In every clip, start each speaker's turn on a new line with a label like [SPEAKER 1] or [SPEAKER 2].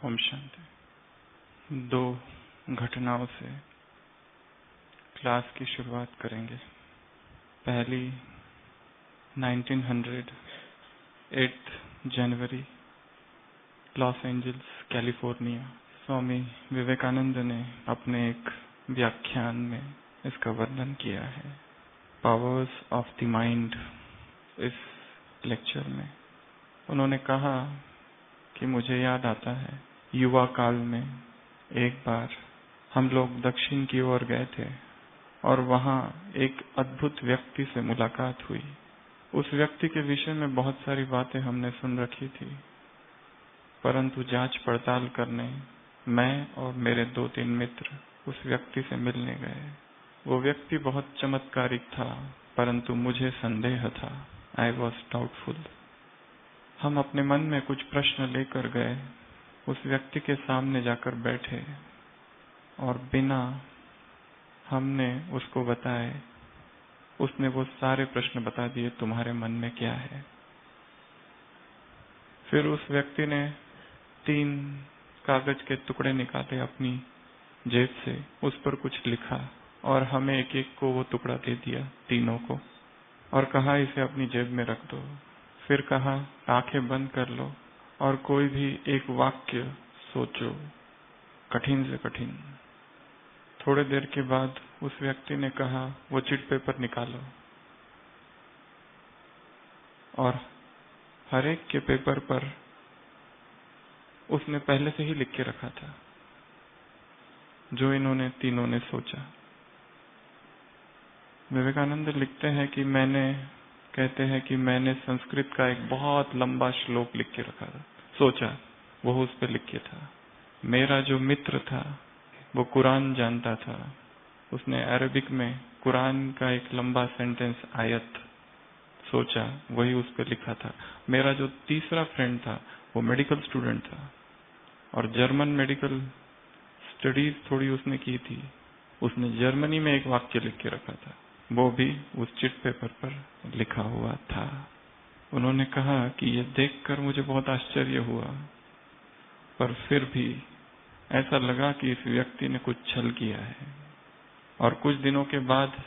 [SPEAKER 1] ओम शांति। दो घटनाओं से क्लास की शुरुआत करेंगे। पहली 1900 8 जनवरी, Los Angeles, California. Swami Vivekananda ने अपने एक व्याख्यान में इसका वर्णन किया है, पावर्स ऑफ द माइंड। इस लेक्चर में उन्होंने कहा कि मुझे याद आता है, युवा काल में एक बार हम लोग दक्षिण की ओर गए थे और वहाँ एक अद्भुत व्यक्ति से मुलाकात हुई। उस व्यक्ति के विषय में बहुत सारी बातें हमने सुन रखी थी, परंतु जांच पड़ताल करने मैं और मेरे 2-3 मित्र उस व्यक्ति से मिलने गए। वो व्यक्ति बहुत चमत्कारिक था, परंतु मुझे संदेह था। I was doubtful. हम अपने मन में कुछ प्रश्न लेकर गए, उस व्यक्ति के सामने जाकर बैठे और बिना हमने उसको बताए उसने वो सारे प्रश्न बता दिए, तुम्हारे मन में क्या है। फिर उस व्यक्ति ने 3 कागज के टुकड़े निकाले अपनी जेब से, उस पर कुछ लिखा और हमें एक एक को वो टुकड़ा दे दिया, तीनों को, और कहा इसे अपनी जेब में रख दो। फिर कहा आंखें बंद कर लो और कोई भी एक वाक्य सोचो, कठिन से कठिन। थोड़ी देर के बाद उस व्यक्ति ने कहा वो चिट पेपर निकालो, और हर एक के पेपर पर उसने पहले से ही लिख के रखा था जो इन्होंने तीनों ने सोचा। विवेकानंद लिखते हैं कि कहते हैं कि मैंने संस्कृत का एक बहुत लंबा श्लोक लिख के रखा था, सोचा वो उस पर लिख के था। मेरा जो मित्र था वो कुरान जानता था, उसने अरबिक में कुरान का एक लंबा सेंटेंस आयत सोचा, वही उस पर लिखा था। मेरा जो तीसरा फ्रेंड था वो मेडिकल स्टूडेंट था और जर्मन मेडिकल स्टडीज थोड़ी उसने की थी, उसने जर्मनी में एक वाक्य लिख के रखा था, वो भी उस चिट पेपर पर लिखा हुआ था। उन्होंने कहा कि ये देखकर मुझे बहुत आश्चर्य हुआ, पर फिर भी ऐसा लगा कि इस व्यक्ति ने कुछ छल किया है। और कुछ दिनों के बाद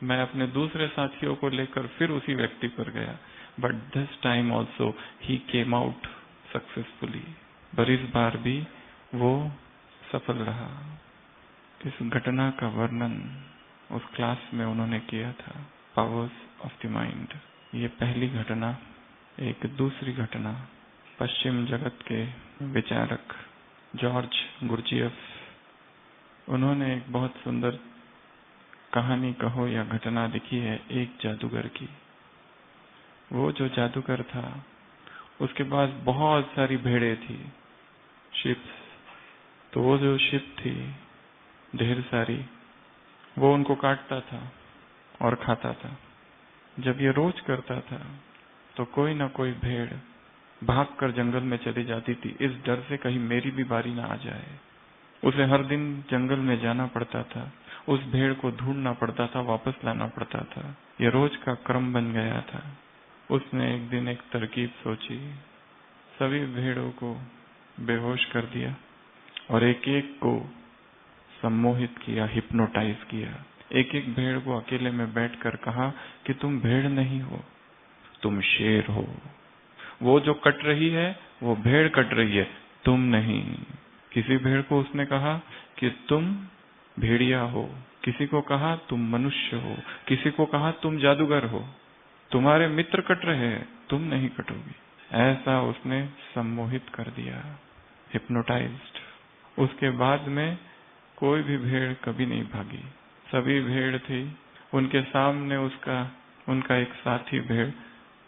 [SPEAKER 1] मैं अपने दूसरे साथियों को लेकर फिर उसी व्यक्ति पर गया, but this time also he came out successfully. पर इस बार भी वो सफल रहा। इस घटना का वर्णन उस क्लास में उन्होंने किया था, पावर्स ऑफ द माइंड। ये पहली घटना। एक दूसरी घटना, पश्चिम जगत के विचारक जॉर्ज गुरजियफ, उन्होंने एक बहुत सुंदर कहानी कहो या घटना लिखी है एक जादूगर की। वो जो जादूगर था उसके पास बहुत सारी भेड़ें थी, शिप्स। तो वो जो शिप थी ढेर सारी, वो उनको काटता था और खाता था। जब ये रोज करता था तो कोई ना कोई भेड़ भागकर जंगल में चली जाती थी, इस डर से कहीं मेरी भी बारी ना आ जाए। उसे हर दिन जंगल में जाना पड़ता था, उस भेड़ को ढूंढना पड़ता था, वापस लाना पड़ता था। ये रोज का क्रम बन गया था। उसने एक दिन एक तरकीब सोची, सभी भेड़ों को बेहोश कर दिया और एक एक को सम्मोहित किया, हिप्नोटाइज किया। एक एक भेड़ को अकेले में बैठकर कहा कि तुम भेड़ नहीं हो, तुम शेर हो। वो जो कट रही है वो भेड़ कट रही है, तुम नहीं। किसी भेड़ को उसने कहा कि तुम भेड़िया हो, किसी को कहा तुम मनुष्य हो, किसी को कहा तुम जादूगर हो, तुम्हारे मित्र कट रहे हैं, तुम नहीं कटोगी। ऐसा उसने सम्मोहित कर दिया, हिप्नोटाइज्ड। उसके बाद में कोई भी भेड़ कभी नहीं भागी। सभी भेड़ थी, उनके सामने उनका एक साथी भेड़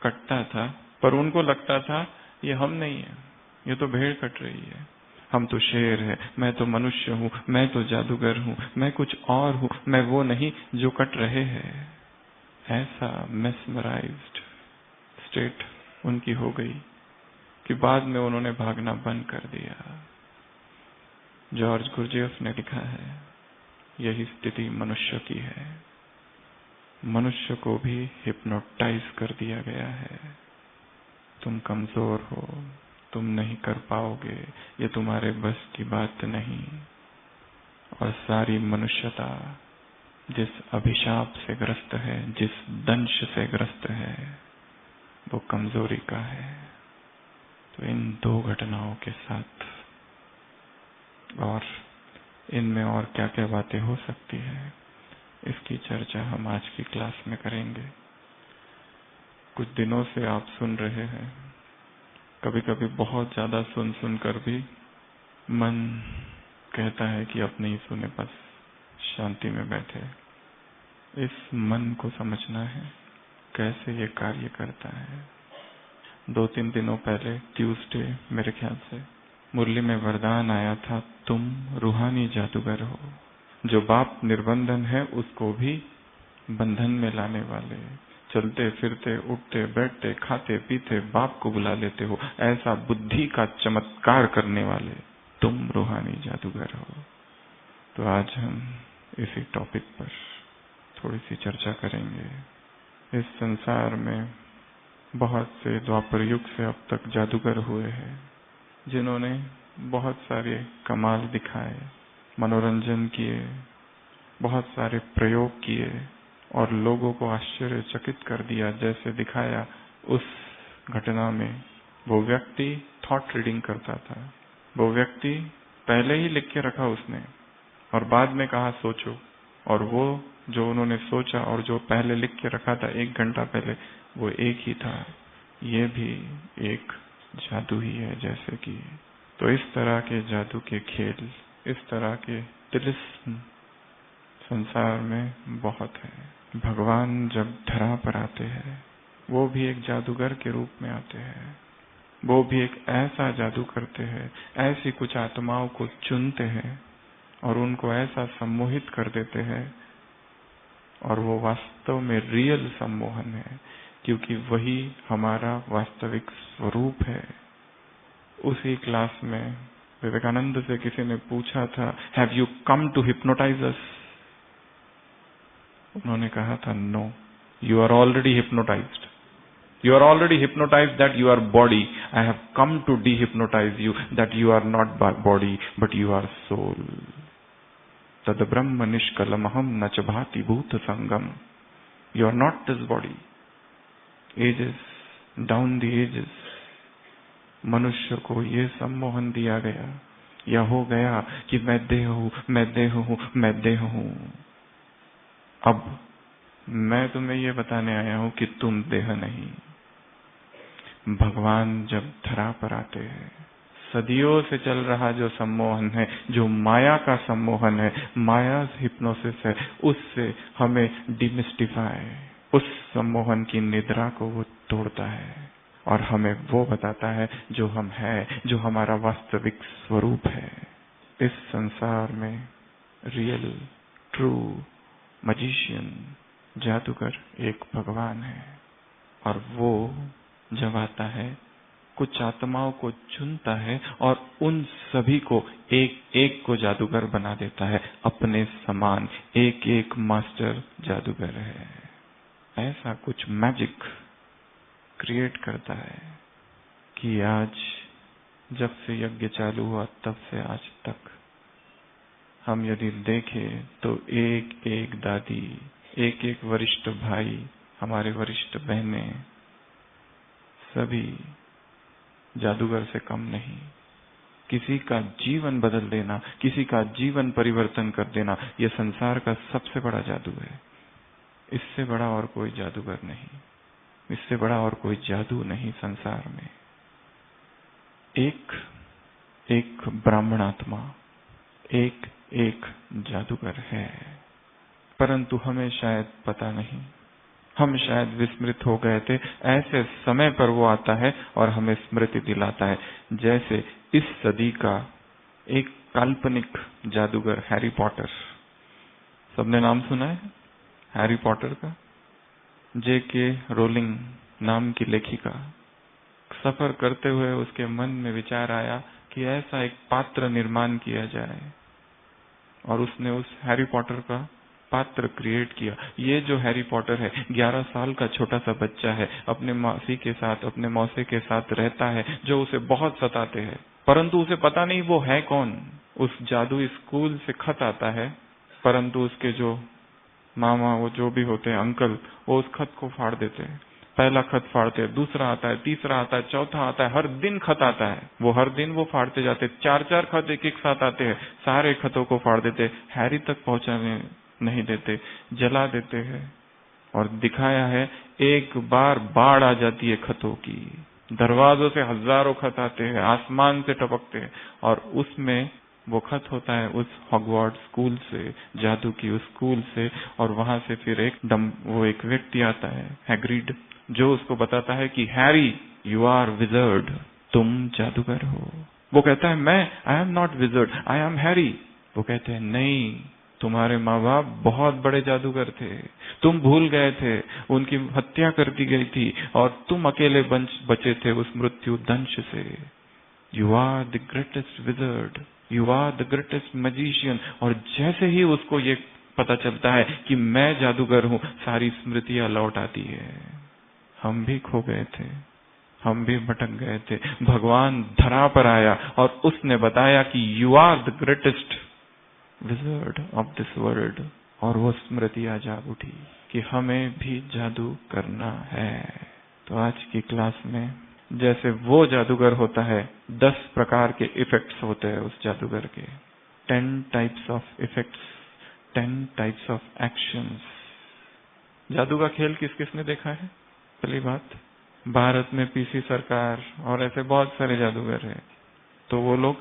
[SPEAKER 1] कटता था, पर उनको लगता था ये हम नहीं है, ये तो भेड़ कट रही है, हम तो शेर है, मैं तो मनुष्य हूँ, मैं तो जादूगर हूँ, मैं कुछ और हूँ, मैं वो नहीं जो कट रहे हैं। ऐसा मेस्मराइज्ड स्टेट उनकी हो गई कि बाद में उन्होंने भागना बंद कर दिया। जॉर्ज गुरजियफ ने लिखा है, यही स्थिति मनुष्य की है। मनुष्य को भी हिप्नोटाइज कर दिया गया है। तुम कमजोर हो, तुम नहीं कर पाओगे, ये तुम्हारे बस की बात नहीं। और सारी मनुष्यता जिस अभिशाप से ग्रस्त है, जिस दंश से ग्रस्त है, वो कमजोरी का है। तो इन दो घटनाओं के साथ और इनमें और क्या क्या बातें हो सकती है, इसकी चर्चा हम आज की क्लास में करेंगे। कुछ दिनों से आप सुन रहे हैं, कभी कभी बहुत ज्यादा सुन सुनकर भी मन कहता है कि अब नहीं सुने, बस शांति में बैठे। इस मन को समझना है कैसे ये कार्य करता है। 2-3 दिनों पहले ट्यूसडे मेरे ख्याल से मुरली में वरदान आया था, तुम रूहानी जादूगर हो, जो बाप निर्बंधन है उसको भी बंधन में लाने वाले, चलते फिरते उठते बैठते खाते पीते बाप को बुला लेते हो, ऐसा बुद्धि का चमत्कार करने वाले तुम रूहानी जादूगर हो। तो आज हम इसी टॉपिक पर थोड़ी सी चर्चा करेंगे। इस संसार में बहुत से द्वापर युग से अब तक जादूगर हुए हैं, जिन्होंने बहुत सारे कमाल दिखाए, मनोरंजन किए, बहुत सारे प्रयोग किए और लोगों को आश्चर्यचकित कर दिया। जैसे दिखाया उस घटना में, वो व्यक्ति थॉट रीडिंग करता था। वो व्यक्ति पहले ही लिख के रखा उसने और बाद में कहा सोचो, और वो जो उन्होंने सोचा और जो पहले लिख के रखा था 1 घंटा पहले, वो एक ही था। ये भी एक जादू ही है जैसे कि। तो इस तरह के जादू के खेल, इस तरह के तिलिस्म संसार में बहुत है। भगवान जब धरा पर आते हैं, वो भी एक जादूगर के रूप में आते हैं। वो भी एक ऐसा जादू करते हैं, ऐसी कुछ आत्माओं को चुनते हैं और उनको ऐसा सम्मोहित कर देते हैं, और वो वास्तव में रियल सम्मोहन है, क्योंकि वही हमारा वास्तविक स्वरूप है। उसी क्लास में विवेकानंद से किसी ने पूछा था, have you come to hypnotise us? उन्होंने कहा था, no, you are already hypnotised. You are already hypnotized that you are body. I have come to dehypnotize you that you are not body, but you are soul. Tad brahma nishkalamaham nach bhati bhut sangam. You are not this body. Ages, down the ages, मनुष्य को ये सम्मोहन दिया गया या हो गया कि मैं देह हूं, मैं देह हूं, मैं देह हूं। अब मैं तुम्हें ये बताने आया हूं कि तुम देह नहीं। भगवान जब धरा पर आते हैं, सदियों से चल रहा जो सम्मोहन है, जो माया का सम्मोहन है, माया हिप्नोसिस है, उससे हमें डिमिस्टिफाई, उस सम्मोहन की निद्रा को वो तोड़ता है और हमें वो बताता है जो हम है, जो हमारा वास्तविक स्वरूप है। इस संसार में रियल ट्रू मैजिशियन, जादूगर एक भगवान है, और वो जब आता है कुछ आत्माओं को चुनता है और उन सभी को एक एक को जादूगर बना देता है, अपने समान एक एक मास्टर जादूगर है। ऐसा कुछ मैजिक क्रिएट करता है कि आज जब से यज्ञ चालू हुआ तब से आज तक हम यदि देखें तो एक एक दादी, एक एक वरिष्ठ भाई, हमारे वरिष्ठ बहनें, सभी जादूगर से कम नहीं। किसी का जीवन बदल देना, किसी का जीवन परिवर्तन कर देना, यह संसार का सबसे बड़ा जादू है। इससे बड़ा और कोई जादूगर नहीं, इससे बड़ा और कोई जादू नहीं संसार में। एक एक ब्राह्मण आत्मा, एक एक जादूगर है, परंतु हमें शायद पता नहीं, हम शायद विस्मृत हो गए थे। ऐसे समय पर वो आता है और हमें स्मृति दिलाता है। जैसे इस सदी का एक काल्पनिक जादूगर हैरी पॉटर, सबने नाम सुना है हैरी पॉटर का? J.K. रोलिंग नाम की लेखिका, सफर करते हुए उसके मन में विचार आया कि ऐसा एक पात्र निर्माण किया जाए, और उसने उस हैरी पॉटर का पात्र क्रिएट किया। ये जो हैरी पॉटर है, 11 साल का छोटा सा बच्चा है, अपने मासी के साथ, अपने मौसे के साथ रहता है, जो उसे बहुत सताते हैं, परंतु उसे पता नहीं वो है कौन। उस जादुई स्कूल से खत आता है, परंतु उसके जो मामा, वो जो भी होते हैं, अंकल, वो उस खत को फाड़ देते हैं। पहला खत फाड़ते हैं, दूसरा आता है, तीसरा आता है, चौथा आता है, हर दिन खत आता है। वो हर दिन वो फाड़ते जाते, 4-4 खत एक एक साथ आते हैं, सारे खतों को फाड़ देते, हैरी तक पहुंचाने नहीं देते, जला देते हैं। और दिखाया है एक बार बाढ़ आ जाती है खतों की, दरवाजों से हजारों खत आते हैं, आसमान से टपकते हैं, और उसमें वो खत होता है उस हॉगवर्ट्स स्कूल से, जादू की उस स्कूल से। और वहां से फिर वो एक व्यक्ति आता है, हैग्रिड, जो उसको बताता है कि हैरी, यू आर विजर्ड, तुम जादूगर हो। वो कहता है I am not wizard, I am Harry. वो कहते हैं नहीं, तुम्हारे माँ बाप बहुत बड़े जादूगर थे, तुम भूल गए थे, उनकी हत्या कर दी गई थी, और तुम अकेले बचे थे उस मृत्यु दंश से। You are the greatest wizard, you are the greatest magician. और जैसे ही उसको ये पता चलता है कि मैं जादूगर हूं, सारी स्मृतियां लौट आती है। हम भी खो गए थे, हम भी भटक गए थे, भगवान धरा पर आया और उसने बताया कि you are the greatest wizard of this world. और वो स्मृतियां जाग उठी कि हमें भी जादू करना है। तो आज की क्लास में जैसे वो जादूगर होता है, 10 प्रकार के इफेक्ट्स होते हैं उस जादूगर के, 10 types of effects, 10 types of actions. जादू का खेल किस किसने देखा है? पहली बात, भारत में पीसी सरकार और ऐसे बहुत सारे जादूगर हैं। तो वो लोग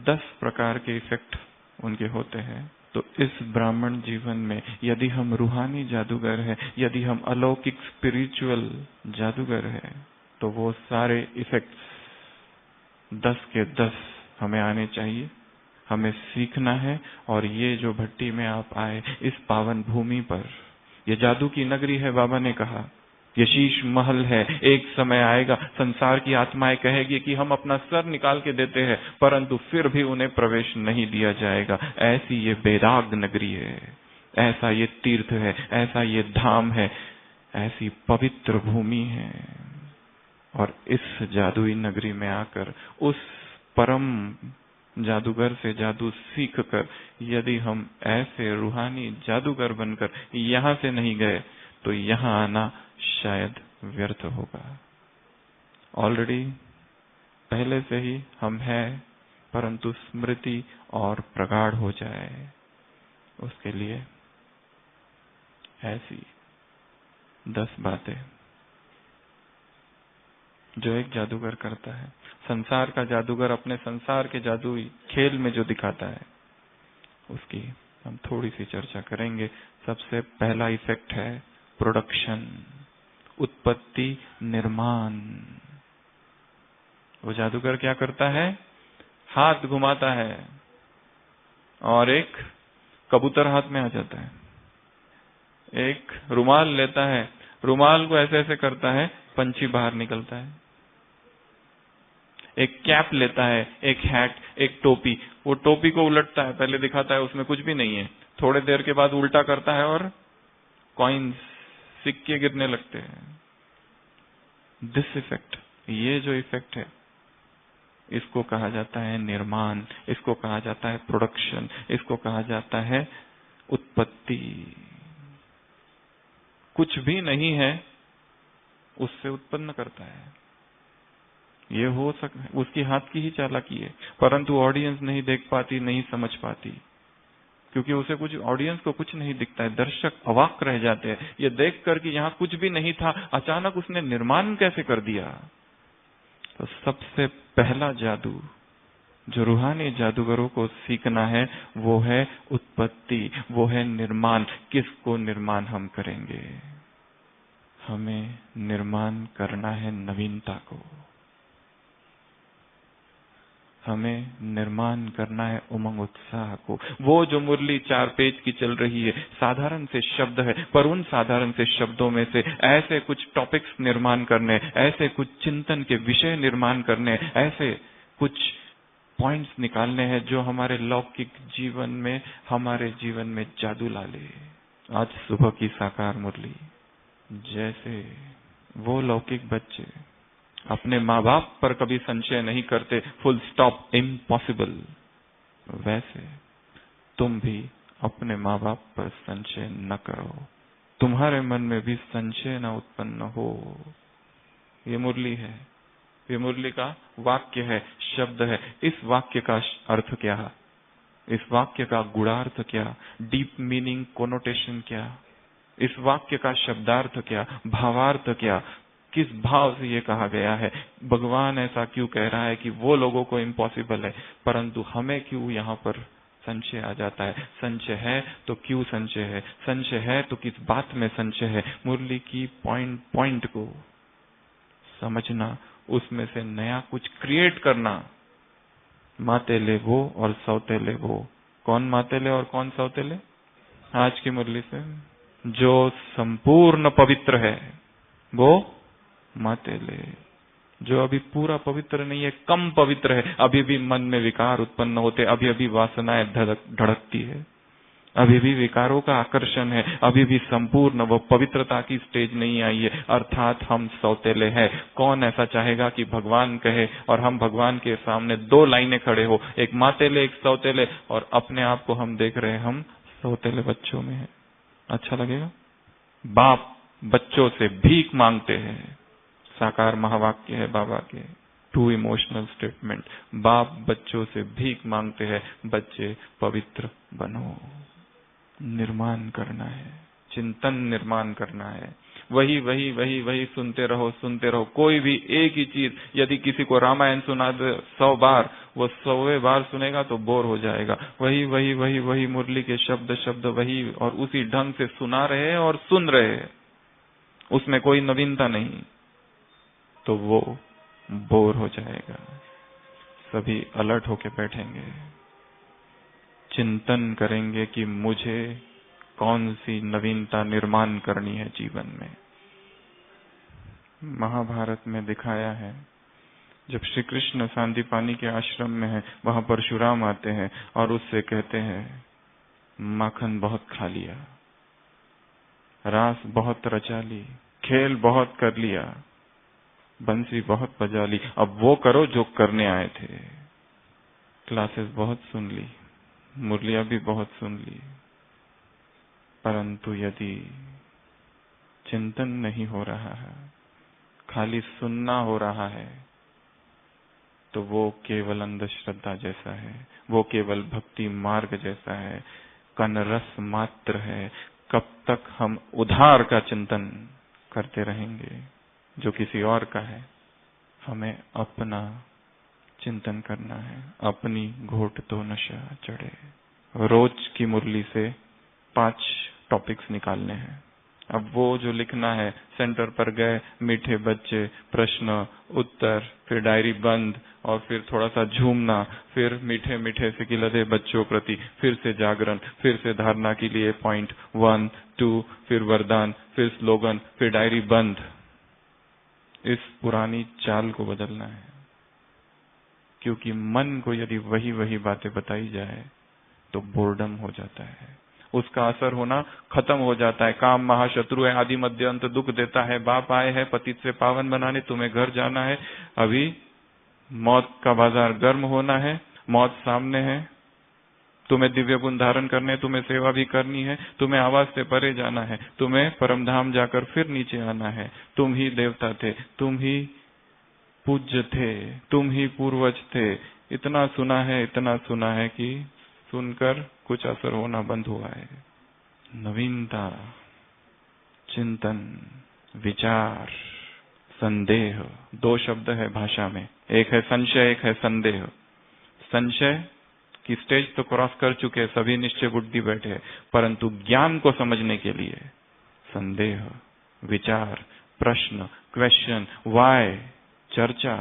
[SPEAKER 1] 10 प्रकार के इफेक्ट उनके होते हैं। तो इस ब्राह्मण जीवन में यदि हम रूहानी जादूगर हैं, यदि हम अलौकिक स्पिरिचुअल जादूगर हैं, तो वो सारे इफेक्ट्स 10 के 10 हमें आने चाहिए, हमें सीखना है। और ये जो भट्टी में आप आए, इस पावन भूमि पर, ये जादू की नगरी है, बाबा ने कहा, ये शीश महल है। एक समय आएगा संसार की आत्माएं कहेगी कि हम अपना सर निकाल के देते हैं, परंतु फिर भी उन्हें प्रवेश नहीं दिया जाएगा। ऐसी ये बैराग नगरी है, ऐसा ये तीर्थ है, ऐसा ये धाम है, ऐसी पवित्र भूमि है। और इस जादुई नगरी में आकर उस परम जादूगर से जादू सीख कर यदि हम ऐसे रूहानी जादूगर बनकर यहाँ से नहीं गए, तो यहाँ आना शायद व्यर्थ होगा। ऑलरेडी पहले से ही हम हैं, परंतु स्मृति और प्रगाढ़ हो जाए, उसके लिए ऐसी 10 बातें जो एक जादूगर करता है। संसार का जादूगर अपने संसार के जादुई खेल में जो दिखाता है, उसकी हम थोड़ी सी चर्चा करेंगे। सबसे पहला इफेक्ट है प्रोडक्शन, उत्पत्ति, निर्माण। वो जादूगर क्या करता है? हाथ घुमाता है और एक कबूतर हाथ में आ जाता है, एक रुमाल लेता है, रुमाल को ऐसे ऐसे करता है, पंछी बाहर निकलता है। एक कैप लेता है, एक हैट, एक टोपी, वो टोपी को उलटता है, पहले दिखाता है उसमें कुछ भी नहीं है, थोड़े देर के बाद उल्टा करता है और कॉइन्स, सिक्के गिरने लगते हैं। दिस इफेक्ट, ये जो इफेक्ट है, इसको कहा जाता है निर्माण, इसको कहा जाता है प्रोडक्शन, इसको कहा जाता है उत्पत्ति। कुछ भी नहीं है उससे उत्पन्न करता है। ये हो सकता है उसकी हाथ की ही चालाकी है, परंतु ऑडियंस नहीं देख पाती, नहीं समझ पाती, क्योंकि उसे कुछ, ऑडियंस को कुछ नहीं दिखता है। दर्शक अवाक रह जाते हैं ये देखकर कि यहाँ कुछ भी नहीं था, अचानक उसने निर्माण कैसे कर दिया। तो सबसे पहला जादू जो रूहानी जादूगरों को सीखना है, वो है उत्पत्ति, वो है निर्माण। किसको निर्माण हम करेंगे? हमें निर्माण करना है नवीनता को, हमें निर्माण करना है उमंग उत्साह को। वो जो मुरली 4 पेज की चल रही है, साधारण से शब्द है, पर उन साधारण से शब्दों में से ऐसे कुछ टॉपिक्स निर्माण करने, ऐसे कुछ चिंतन के विषय निर्माण करने, ऐसे कुछ पॉइंट्स निकालने हैं जो हमारे लौकिक जीवन में, हमारे जीवन में जादू ला ले। आज सुबह की साकार मुरली, जैसे वो लौकिक बच्चे अपने माँ बाप पर कभी संशय नहीं करते, फुल स्टॉप, इम्पॉसिबल, वैसे तुम भी अपने माँ बाप पर संशय न करो, तुम्हारे मन में भी संशय न उत्पन्न हो। ये मुरली है, ये मुरली का वाक्य है, शब्द है। इस वाक्य का अर्थ क्या है, इस वाक्य का गुणार्थ क्या, डीप मीनिंग, कोनोटेशन क्या, इस वाक्य का शब्दार्थ क्या, भावार्थ क्या, किस भाव से ये कहा गया है, भगवान ऐसा क्यों कह रहा है कि वो लोगों को इम्पॉसिबल है, परंतु हमें क्यों यहाँ पर संशय आ जाता है। संशय है तो क्यों संशय है, संशय है तो किस बात में संशय है। मुरली की पॉइंट पॉइंट को समझना, उसमें से नया कुछ क्रिएट करना। मातेले वो और सौतेले वो। कौन मातेले और कौन सौतेले? आज की मुरली से जो संपूर्ण पवित्र है वो मातेले, जो अभी पूरा पवित्र नहीं है, कम पवित्र है, अभी भी मन में विकार उत्पन्न होते, अभी अभी वासनाएं धड़कती है, अभी भी विकारों का आकर्षण है, अभी भी संपूर्ण वो पवित्रता की स्टेज नहीं आई है, अर्थात हम सौतेले हैं। कौन ऐसा चाहेगा कि भगवान कहे और हम भगवान के सामने दो लाइनें खड़े हो, एक मातेले एक सौतेले, और अपने आप को हम देख रहे हैं हम सौतेले बच्चों में हैं। अच्छा लगेगा? बाप बच्चों से भीख मांगते हैं, साकार महावाक्य है बाबा के, टू इमोशनल स्टेटमेंट। बाप बच्चों से भीख मांगते हैं, बच्चे पवित्र बनो। निर्माण करना है, चिंतन निर्माण करना है, वही वही वही वही सुनते रहो सुनते रहो। कोई भी एक ही चीज, यदि किसी को रामायण सुना दे 100 बार, वो 100वें बार सुनेगा तो बोर हो जाएगा। वही वही वही वही मुरली के शब्द शब्द वही, और उसी ढंग से सुना रहे और सुन रहे, उसमें कोई नवीनता नहीं, तो वो बोर हो जाएगा। सभी अलर्ट होके बैठेंगे, चिंतन करेंगे कि मुझे कौन सी नवीनता निर्माण करनी है जीवन में। महाभारत में दिखाया है, जब श्री कृष्ण सांदीपानी के आश्रम में है, वहां परशुराम आते हैं और उससे कहते हैं, माखन बहुत खा लिया, रास बहुत रचा ली, खेल बहुत कर लिया, बंसी बहुत बजा ली, अब वो करो जो करने आए थे। क्लासेस बहुत सुन ली, मुरलियां भी बहुत सुन ली, परंतु यदि चिंतन नहीं हो रहा है, खाली सुनना हो रहा है, तो वो केवल अंधश्रद्धा जैसा है, वो केवल भक्ति मार्ग जैसा है, कनरस मात्र है। कब तक हम उधार का चिंतन करते रहेंगे जो किसी और का है? हमें अपना चिंतन करना है, अपनी घोट तो नशा चढ़े। रोज की मुरली से 5 टॉपिक्स निकालने हैं। अब वो जो लिखना है, सेंटर पर गए, मीठे बच्चे, प्रश्न उत्तर, फिर डायरी बंद, और फिर थोड़ा सा झूमना, फिर मीठे मीठे से खिलते बच्चों प्रति, फिर से जागरण, फिर से धारणा के लिए पॉइंट 1, 2, फिर वरदान, फिर स्लोगन, फिर डायरी बंद। इस पुरानी चाल को बदलना है, क्योंकि मन को यदि वही वही बातें बताई जाए तो बोर्डम हो जाता है, उसका असर होना खत्म हो जाता है। काम महाशत्रु है, आदि मध्य अंत दुख देता है। बाप आए हैं पतित से पावन बनाने, तुम्हें घर जाना है, अभी मौत का बाजार गर्म होना है, मौत सामने है, तुम्हें दिव्य गुण धारण करने, तुम्हें सेवा भी करनी है, तुम्हें आवाज से परे जाना है, तुम्हें परमधाम जाकर फिर नीचे आना है। तुम ही देवता थे, तुम ही पूज्य थे, तुम ही पूर्वज थे। इतना सुना है कि सुनकर कुछ असर होना बंद हुआ है। नवीनता, चिंतन, विचार, संदेह, 2 शब्द है भाषा में, एक है संशय, एक है संदेह। संशय की स्टेज तो क्रॉस कर चुके, सभी निश्चय बुद्धि बैठे, परंतु ज्ञान को समझने के लिए संदेह, विचार, प्रश्न, क्वेश्चन, व्हाई, चर्चा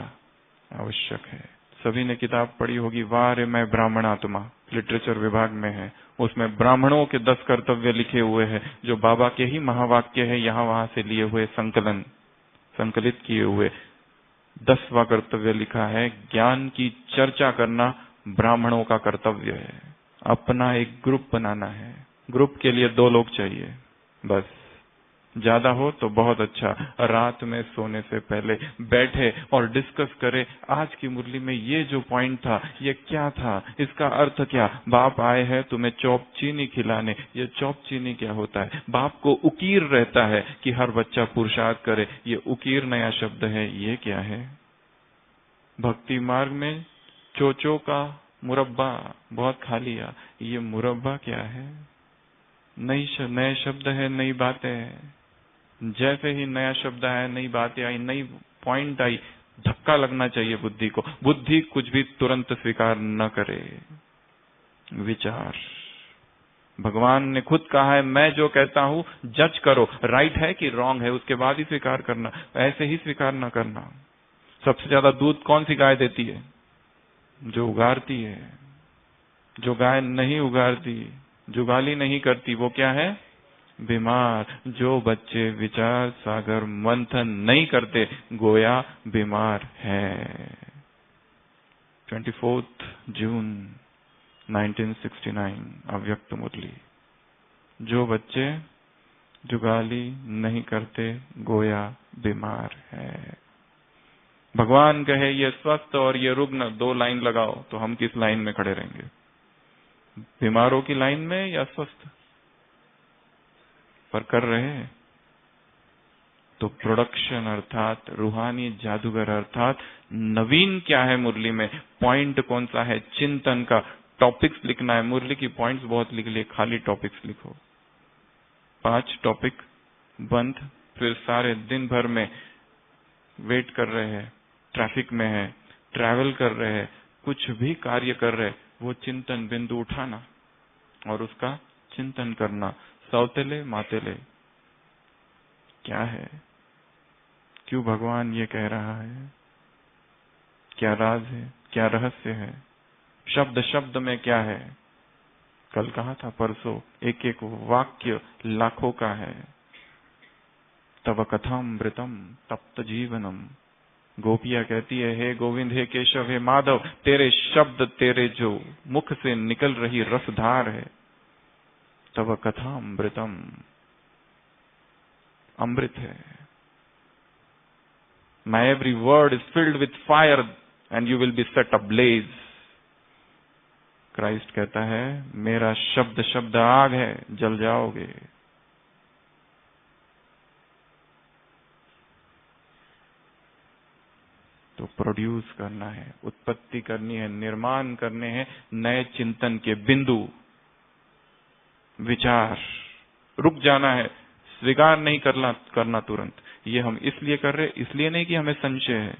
[SPEAKER 1] आवश्यक है। सभी ने किताब पढ़ी होगी, वाह रे मैं ब्राह्मणात्मा, लिटरेचर विभाग में है। उसमें ब्राह्मणों के 10 कर्तव्य लिखे हुए हैं, जो बाबा के ही महावाक्य है, यहाँ वहां से लिए हुए संकलित किए हुए। 10वां कर्तव्य लिखा है, ज्ञान की चर्चा करना ब्राह्मणों का कर्तव्य है। अपना एक ग्रुप बनाना है, ग्रुप के लिए 2 लोग चाहिए बस, ज्यादा हो तो बहुत अच्छा। रात में सोने से पहले बैठे और डिस्कस करे, आज की मुरली में ये जो पॉइंट था ये क्या था, इसका अर्थ क्या। बाप आए हैं तुम्हें चौप चीनी खिलाने, ये चौप चीनी क्या होता है। बाप को उकीर रहता है कि हर बच्चा पुरुषार्थ करे, ये उकीर नया शब्द है, ये क्या है। भक्ति मार्ग में चोचो का मुरब्बा बहुत खा लिया, ये मुरब्बा क्या है। नए शब्द है, नई बातें है। जैसे ही नया शब्द आया, नई बातें आई, नई पॉइंट आई, धक्का लगना चाहिए बुद्धि को। बुद्धि कुछ भी तुरंत स्वीकार न करे। विचार, भगवान ने खुद कहा है, मैं जो कहता हूं जज करो, राइट है कि रॉन्ग है, उसके बाद ही स्वीकार करना, ऐसे ही स्वीकार न करना। सबसे ज्यादा दूध कौन सी गाय देती है, जो उगारती है। जो गाय नहीं उगारती, जुगाली नहीं करती, वो क्या है, बीमार। जो बच्चे विचार सागर मंथन नहीं करते, गोया बीमार है। 24 जून 1969 अव्यक्त मुरली। जो बच्चे जुगाली नहीं करते, गोया बीमार है। भगवान कहे ये स्वस्थ और ये रुग्ण, 2 लाइन लगाओ, तो हम किस लाइन में खड़े रहेंगे, बीमारों की लाइन में या स्वस्थ पर कर रहे हैं। तो प्रोडक्शन अर्थात रूहानी जादूगर अर्थात नवीन क्या है मुरली में, पॉइंट कौन सा है, चिंतन का टॉपिक्स लिखना है। मुरली की पॉइंट्स बहुत लिख लिए, खाली टॉपिक्स लिखो। 5 टॉपिक बंद, फिर सारे दिन भर में वेट कर रहे हैं, ट्रैफिक में है, ट्रैवल कर रहे हैं, कुछ भी कार्य कर रहे, वो चिंतन बिंदु उठाना और उसका चिंतन करना। सौतेले मातेले क्या है, क्यों भगवान ये कह रहा है, क्या राज है, क्या रहस्य है, शब्द शब्द में क्या है। कल कहा था, परसों, एक एक वाक्य लाखों का है। तव कथामृतम तप्त जीवनम। गोपिया कहती है, हे गोविंद, हे केशव, हे माधव, तेरे शब्द, तेरे जो मुख से निकल रही रसधार है, तव कथामृतम, अमृत है। My every word is filled with fire and you will be set ablaze. Christ कहता है, मेरा शब्द शब्द आग है, जल जाओगे। तो प्रोड्यूस करना है, उत्पत्ति करनी है, निर्माण करने हैं नए चिंतन के बिंदु, विचार। रुक जाना है, स्वीकार नहीं करना तुरंत। ये हम इसलिए कर रहे, इसलिए नहीं कि हमें संशय है,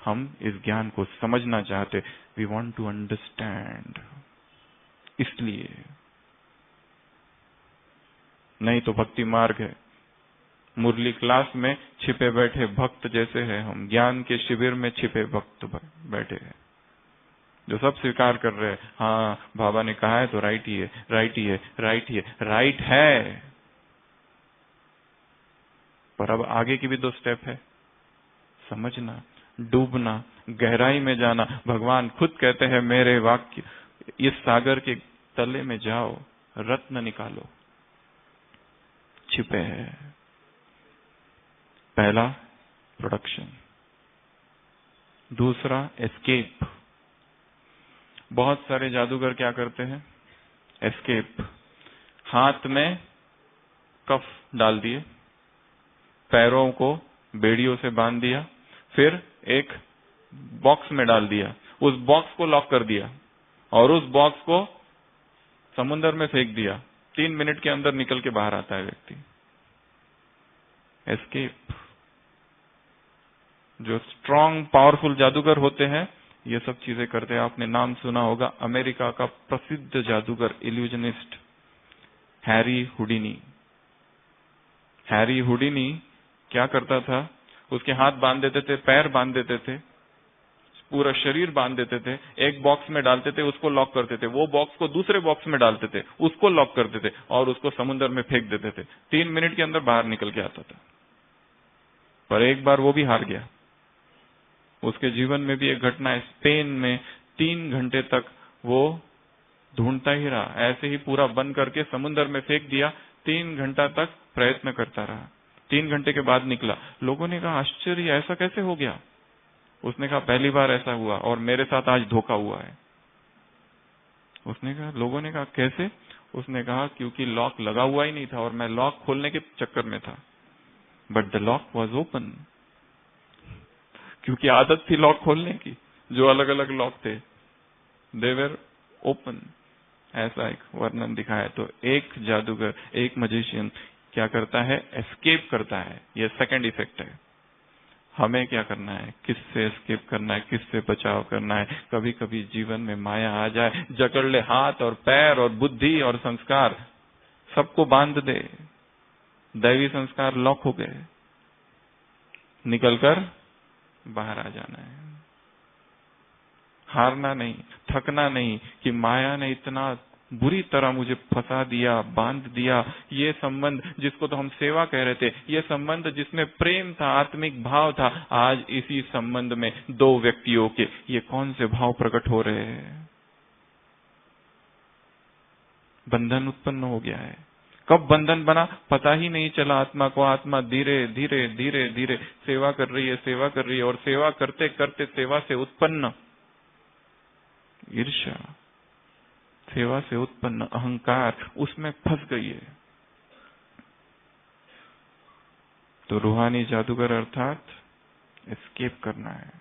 [SPEAKER 1] हम इस ज्ञान को समझना चाहते, वी वॉन्ट टू अंडरस्टैंड, इसलिए। नहीं तो भक्ति मार्ग है, मुरली क्लास में छिपे बैठे भक्त जैसे है हम, ज्ञान के शिविर में छिपे भक्त बैठे हैं, जो सब स्वीकार कर रहे हैं। हाँ, बाबा ने कहा है तो राइट ही है, राइट ही है, राइट ही है, राइट है। पर अब आगे की भी 2 स्टेप है, समझना, डूबना, गहराई में जाना। भगवान खुद कहते हैं, मेरे वाक्य, इस सागर के तले में जाओ, रत्न निकालो, छिपे हैं। पहला प्रोडक्शन, दूसरा एस्केप। बहुत सारे जादूगर क्या करते हैं, एस्केप। हाथ में कफ डाल दिए, पैरों को बेड़ियों से बांध दिया, फिर एक बॉक्स में डाल दिया, उस बॉक्स को लॉक कर दिया और उस बॉक्स को समुद्र में फेंक दिया। 3 मिनट के अंदर निकल के बाहर आता है व्यक्ति। एस्केप। जो स्ट्रांग पावरफुल जादूगर होते हैं ये सब चीजें करते हैं। आपने नाम सुना होगा अमेरिका का प्रसिद्ध जादूगर illusionist Harry Houdini. Harry Houdini क्या करता था, उसके हाथ बांध देते थे, पैर बांध देते थे, पूरा शरीर बांध देते थे, एक बॉक्स में डालते थे, उसको लॉक करते थे, वो बॉक्स को दूसरे बॉक्स में डालते थे, उसको लॉक करते थे और उसको समुद्र में फेंक देते थे। 3 मिनट के अंदर बाहर निकल के आता था। पर एक बार वो भी हार गया। उसके जीवन में भी एक घटना है, स्पेन में 3 घंटे तक वो ढूंढता ही रहा, ऐसे ही पूरा बंद करके समुद्र में फेंक दिया। 3 घंटा तक प्रयत्न करता रहा। 3 घंटे के बाद निकला। लोगों ने कहा आश्चर्य, ऐसा कैसे हो गया? उसने कहा पहली बार ऐसा हुआ और मेरे साथ आज धोखा हुआ है। उसने कहा, लोगों ने कहा कैसे? उसने कहा क्योंकि लॉक लगा हुआ ही नहीं था और मैं लॉक खोलने के चक्कर में था, but the lock was open. क्योंकि आदत थी लॉक खोलने की, जो अलग अलग लॉक थे दे वर ओपन। ऐसा एक वर्णन दिखाया। तो एक जादूगर, एक मजिशियन क्या करता है? एस्केप करता है। यह सेकंड इफेक्ट है। हमें क्या करना है? किससे एस्केप करना है? किससे बचाव करना है? कभी कभी जीवन में माया आ जाए, जकड़ ले हाथ और पैर और बुद्धि और संस्कार, सबको बांध दे। दैवी संस्कार लॉक हो गए, निकलकर बाहर आ जाना है। हारना नहीं, थकना नहीं कि माया ने इतना बुरी तरह मुझे फंसा दिया, बांध दिया। ये संबंध जिसको तो हम सेवा कह रहे थे, ये संबंध जिसमें प्रेम था, आत्मिक भाव था, आज इसी संबंध में 2 व्यक्तियों के ये कौन से भाव प्रकट हो रहे हैं? बंधन उत्पन्न हो गया है। कब बंधन बना पता ही नहीं चला आत्मा को। आत्मा धीरे धीरे धीरे धीरे सेवा कर रही है, सेवा कर रही है, और सेवा करते करते सेवा से उत्पन्न ईर्ष्या, सेवा से उत्पन्न अहंकार, उसमें फंस गई है। तो रूहानी जादूगर अर्थात एस्केप करना है,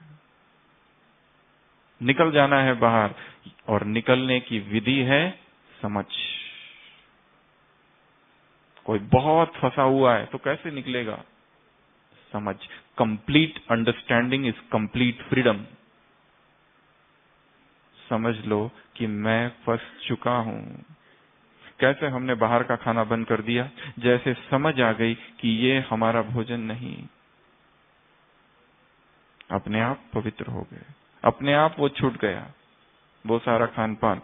[SPEAKER 1] निकल जाना है बाहर। और निकलने की विधि है समझ। कोई बहुत फंसा हुआ है तो कैसे निकलेगा? समझ। Complete understanding is complete freedom. समझ लो कि मैं फंस चुका हूं। कैसे? हमने बाहर का खाना बंद कर दिया, जैसे समझ आ गई कि ये हमारा भोजन नहीं, अपने आप पवित्र हो गए, अपने आप वो छूट गया, वो सारा खान पान।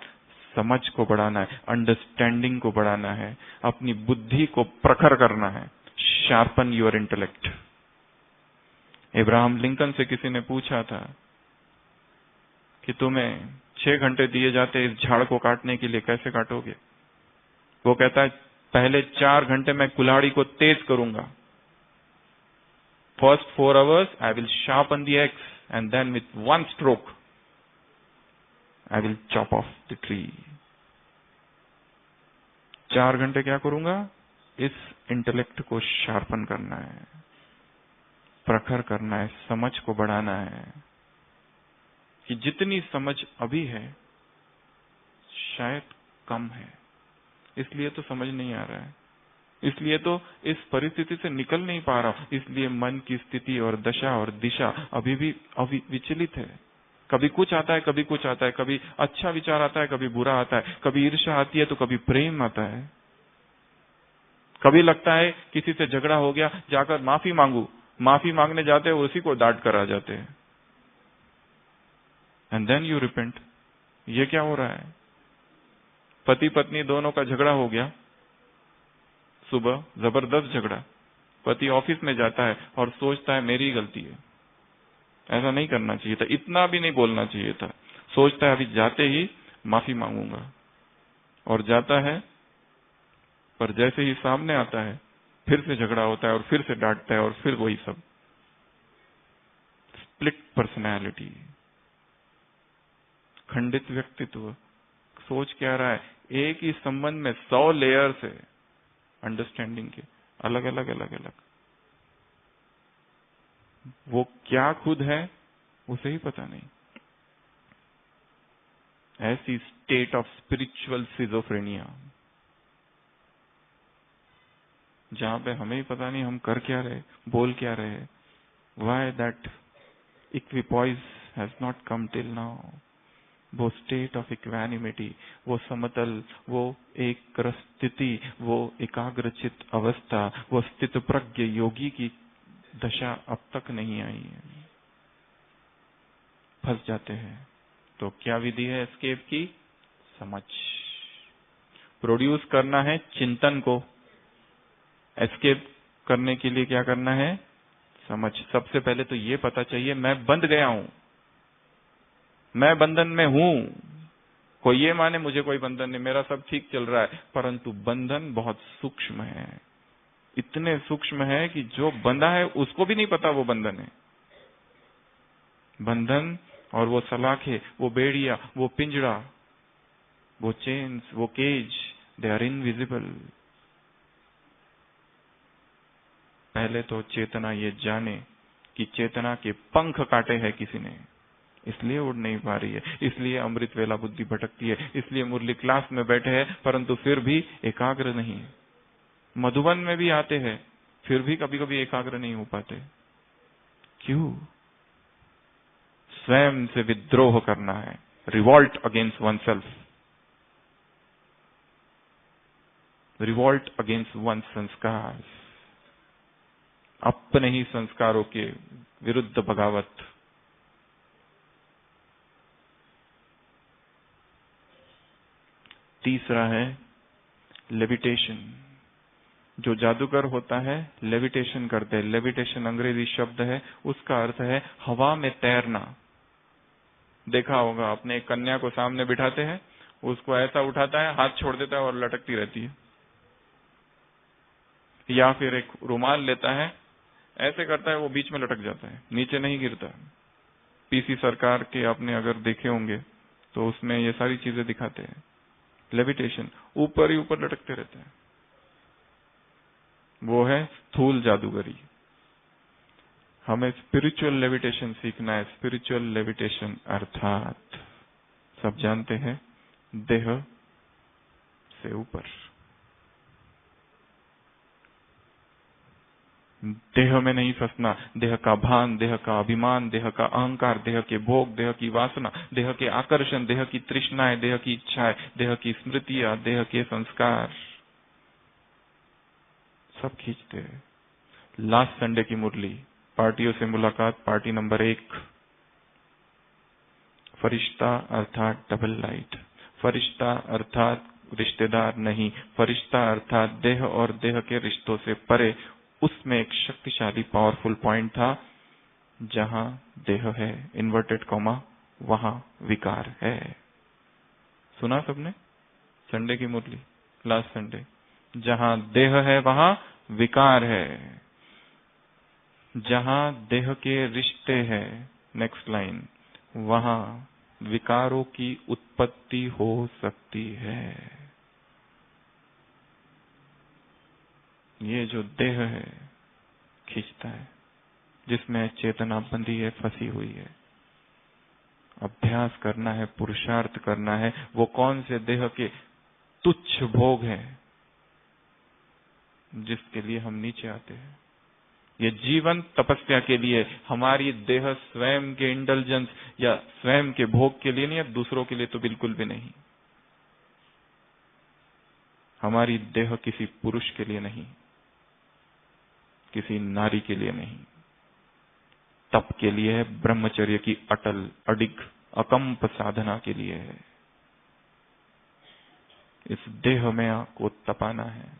[SPEAKER 1] समझ को बढ़ाना है, अंडरस्टैंडिंग को बढ़ाना है, अपनी बुद्धि को प्रखर करना है। Sharpen your intellect. Ibrahim Lincoln से किसी ने पूछा था कि तुम्हें 6 घंटे दिए जाते इस झाड़ को काटने के लिए, कैसे काटोगे? वो कहता है पहले 4 घंटे मैं कुल्हाड़ी को तेज करूंगा। First 4 hours I will sharpen the axe and then with one stroke I will chop off the tree. 4 घंटे क्या करूंगा? इस इंटेलेक्ट को शार्पन करना है, प्रखर करना है, समझ को बढ़ाना है। कि जितनी समझ अभी है शायद कम है, इसलिए तो समझ नहीं आ रहा है, इसलिए तो इस परिस्थिति से निकल नहीं पा रहा हूं। इसलिए मन की स्थिति और दशा और दिशा अभी भी विचलित है। कभी कुछ आता है, कभी कुछ आता है, कभी अच्छा विचार आता है, कभी बुरा आता है, कभी ईर्ष्या आती है तो कभी प्रेम आता है। कभी लगता है किसी से झगड़ा हो गया, जाकर माफी मांगू, माफी मांगने जाते हैं उसी को डांट कर आ जाते हैं। And then you repent. ये क्या हो रहा है? पति पत्नी दोनों का झगड़ा हो गया, सुबह जबरदस्त झगड़ा। पति ऑफिस में जाता है और सोचता है मेरी गलती है, ऐसा नहीं करना चाहिए था, इतना भी नहीं बोलना चाहिए था। सोचता है अभी जाते ही माफी मांगूंगा, और जाता है, पर जैसे ही सामने आता है फिर से झगड़ा होता है और फिर से डांटता है और फिर वही सब। स्प्लिट पर्सनैलिटी, खंडित व्यक्तित्व। सोच क्या रहा है? एक ही संबंध में 100 लेयर्स है अंडरस्टैंडिंग के, अलग अलग अलग अलग। वो क्या खुद है उसे ही पता नहीं। ऐसी स्टेट ऑफ स्पिरिचुअल सिजोफ्रेनिया, जहां पे हमें ही पता नहीं हम कर क्या रहे, बोल क्या रहे। Why that equipoise has not come till now. वो स्टेट ऑफ इक्वानिमिटी, वो समतल, वो एक स्थिति, वो एकाग्रचित अवस्था, वो स्थित प्रज्ञ योगी की दशा अब तक नहीं आई है। फंस जाते हैं। तो क्या विधि है एस्केप की? समझ। प्रोड्यूस करना है चिंतन को। एस्केप करने के लिए क्या करना है? समझ। सबसे पहले तो ये पता चाहिए मैं बंध गया हूं, मैं बंधन में हूं। कोई ये माने मुझे कोई बंधन नहीं, मेरा सब ठीक चल रहा है, परंतु बंधन बहुत सूक्ष्म है, इतने सूक्ष्म है कि जो बंधा है उसको भी नहीं पता वो बंधन है। बंधन और वो सलाखे, वो बेड़िया, वो पिंजड़ा, वो चेन्स, वो केज, दे आर इनविजिबल। पहले तो चेतना ये जाने कि चेतना के पंख काटे हैं किसी ने, इसलिए उड़ नहीं पा रही है, इसलिए अमृत वेला बुद्धि भटकती है, इसलिए मुरली क्लास में बैठे हैं परंतु फिर भी एकाग्र नहीं। मधुबन में भी आते हैं फिर भी कभी कभी एकाग्र नहीं हो पाते। क्यों? स्वयं से विद्रोह करना है, revolt against one self, revolt against one संस्कार, अपने ही संस्कारों के विरुद्ध बगावत। तीसरा है लेविटेशन। जो जादूगर होता है लेविटेशन करते हैं। लेविटेशन अंग्रेजी शब्द है, उसका अर्थ है हवा में तैरना। देखा होगा आपने, एक कन्या को सामने बिठाते हैं, उसको ऐसा उठाता है, हाथ छोड़ देता है और लटकती रहती है। या फिर एक रुमाल लेता है, ऐसे करता है, वो बीच में लटक जाता है, नीचे नहीं गिरता। पीसी सरकार के आपने अगर देखे होंगे तो उसमें ये सारी चीजें दिखाते हैं। लेविटेशन, ऊपर ही ऊपर लटकते रहते हैं, वो है स्थूल जादूगरी। हमें स्पिरिचुअल लेविटेशन सीखना है। स्पिरिचुअल लेविटेशन अर्थात सब जानते हैं देह से ऊपर, देह में नहीं फंसना। देह का भान, देह का अभिमान, देह का अहंकार, देह के भोग, देह की वासना, देह के आकर्षण, देह की तृष्णाएं, देह की इच्छाएं, देह की स्मृतियां, देह के संस्कार सब खींचते हैं। लास्ट संडे की मुरली, पार्टियों से मुलाकात, पार्टी नंबर 1, फरिश्ता अर्थात डबल लाइट। फरिश्ता अर्थात रिश्तेदार नहीं, फरिश्ता अर्थात देह और देह के रिश्तों से परे। उसमें एक शक्तिशाली पावरफुल पॉइंट था, जहां देह है इन्वर्टेड कॉमा, वहां विकार है। सुना सबने संडे की मुरली, लास्ट संडे? जहां देह है वहां विकार है, जहां देह के रिश्ते हैं, नेक्स्ट लाइन, वहां विकारों की उत्पत्ति हो सकती है। ये जो देह है खींचता है, जिसमें चेतना बंधी है, फंसी हुई है। अभ्यास करना है, पुरुषार्थ करना है। वो कौन से देह के तुच्छ भोग हैं जिसके लिए हम नीचे आते हैं? ये जीवन तपस्या के लिए, हमारी देह स्वयं के इंडल्जेंस या स्वयं के भोग के लिए नहीं है, दूसरों के लिए तो बिल्कुल भी नहीं। हमारी देह किसी पुरुष के लिए नहीं, किसी नारी के लिए नहीं, तप के लिए है, ब्रह्मचर्य की अटल अडिग अकंप साधना के लिए है। इस देह में आपको तपाना है।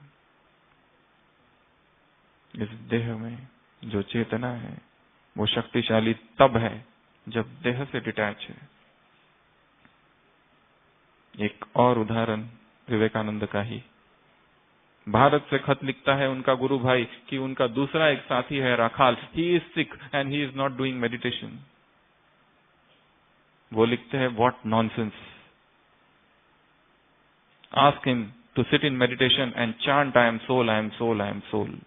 [SPEAKER 1] इस देह में जो चेतना है वो शक्तिशाली तब है जब देह से डिटैच है। एक और उदाहरण विवेकानंद का ही। भारत से खत लिखता है उनका गुरु भाई कि उनका दूसरा एक साथी है Rakhal, he is sick and he is not doing meditation. वो लिखते हैं what nonsense, ask him to sit in meditation and chant I am soul, I am soul, I am soul.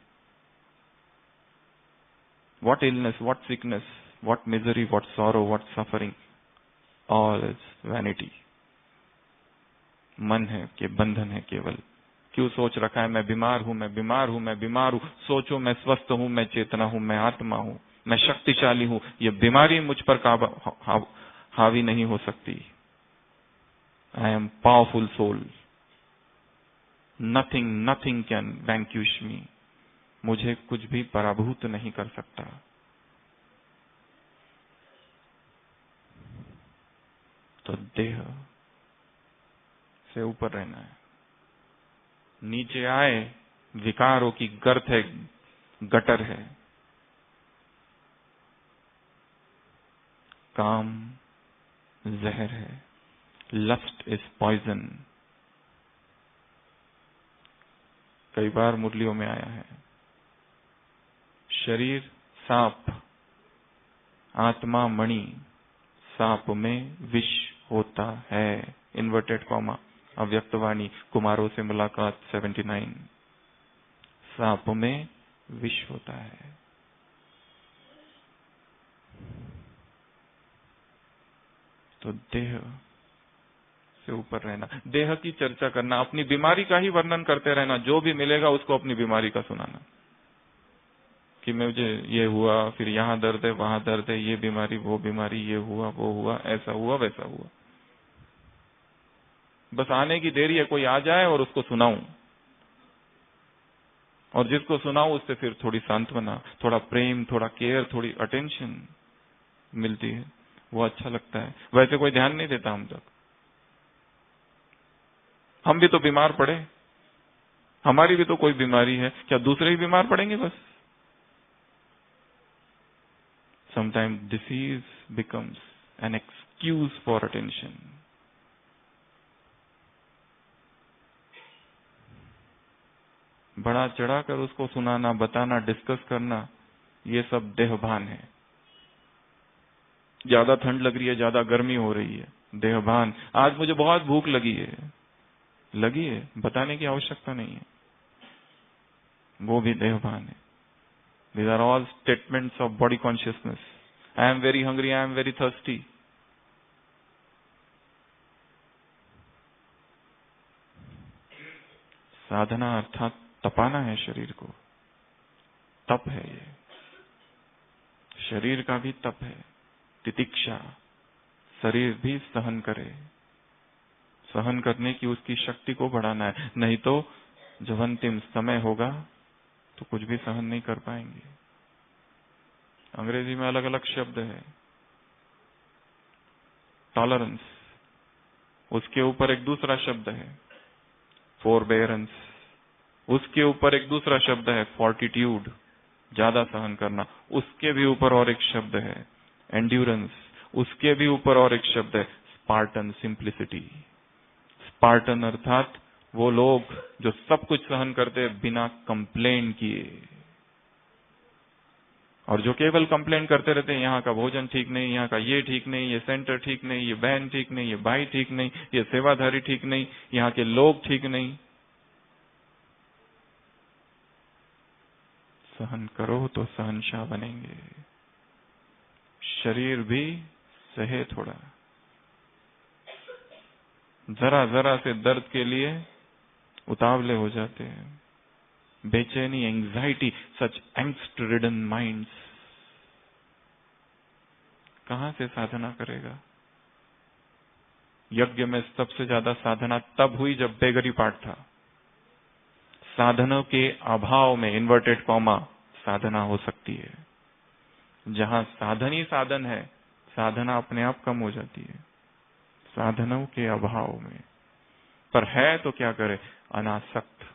[SPEAKER 1] What illness, what sickness, what misery, what sorrow, what suffering, all is vanity. मन है कि बंधन है केवल। क्यों सोच रखा है मैं बीमार हूं, मैं बीमार हूं, मैं बीमार हूं। सोचो मैं स्वस्थ हूं, मैं चेतना हूं, मैं आत्मा हूं, मैं शक्तिशाली हूं। ये बीमारी मुझ पर हावी नहीं हो सकती। I am powerful soul, nothing nothing can vanquish me. मुझे कुछ भी पराभूत नहीं कर सकता। तो देह से ऊपर रहना है। नीचे आए विकारों की गर्त है, गटर है। काम जहर है, लस्ट इज पॉइजन, कई बार मुरलियों में आया है। शरीर सांप, आत्मा मणि, सांप में विष होता है। इन्वर्टेड कॉमा, अव्यक्तवाणी, कुमारों से मुलाकात 79। सांप में विष होता है। तो देह से ऊपर रहना, देह की चर्चा करना, अपनी बीमारी का ही वर्णन करते रहना, जो भी मिलेगा उसको अपनी बीमारी का सुनाना कि मुझे ये हुआ, फिर यहाँ दर्द है, वहां दर्द है, ये बीमारी, वो बीमारी, ये हुआ, वो हुआ, ऐसा हुआ, वैसा हुआ। बस आने की देरी है, कोई आ जाए और उसको सुनाऊं, और जिसको सुनाऊं उससे फिर थोड़ी सांत्वना, थोड़ा प्रेम, थोड़ा केयर, थोड़ी अटेंशन मिलती है, वो अच्छा लगता है। वैसे कोई ध्यान नहीं देता हम तक। हम भी तो बीमार पड़े, हमारी भी तो कोई बीमारी है, क्या दूसरे ही बीमार पड़ेंगे बस? Sometimes disease becomes an excuse for attention. बड़ा चढ़ाकर उसको सुनाना, बताना, डिस्कस करना, ये सब देहभान है। ज्यादा ठंड लग रही है, ज्यादा गर्मी हो रही है, देहभान। आज मुझे बहुत भूख लगी है, बताने की आवश्यकता नहीं है, वो भी देहभान है। These are all statements of body consciousness. I am very hungry, I am very thirsty. साधना अर्थात तपाना है शरीर को, तप है ये, शरीर का भी तप है, तितिक्षा। शरीर भी सहन करे, सहन करने की उसकी शक्ति को बढ़ाना है, नहीं तो जब अंतिम समय होगा तो कुछ भी सहन नहीं कर पाएंगे। अंग्रेजी में अलग अलग शब्द है। टॉलरेंस, उसके ऊपर एक दूसरा शब्द है फोरबेरेंस, उसके ऊपर एक दूसरा शब्द है फॉर्टिट्यूड, ज्यादा सहन करना, उसके भी ऊपर और एक शब्द है एंड्योरेंस, उसके भी ऊपर और एक शब्द है स्पार्टन, सिंप्लिसिटी। स्पार्टन अर्थात वो लोग जो सब कुछ सहन करते बिना कंप्लेन किए, और जो केवल कंप्लेन करते रहते हैं, यहाँ का भोजन ठीक नहीं, यहाँ का ये ठीक नहीं, ये सेंटर ठीक नहीं, ये बहन ठीक नहीं, ये भाई ठीक नहीं, ये सेवाधारी ठीक नहीं, यहाँ के लोग ठीक नहीं। सहन करो तो सहनशाह बनेंगे। शरीर भी सहे थोड़ा, जरा जरा से दर्द के लिए उतावले हो जाते हैं, बेचैनी, एंग्जाइटी, सच एंग्स्ट रिडन माइंड्स। कहां से साधना करेगा? यज्ञ में सबसे ज्यादा साधना तब हुई जब बेगरी पाठ था। साधनों के अभाव में, इन्वर्टेड कॉमा, साधना हो सकती है। जहां साधन ही साधन है, साधना अपने आप कम हो जाती है साधनों के अभाव में। पर है तो क्या करे? अनासक्त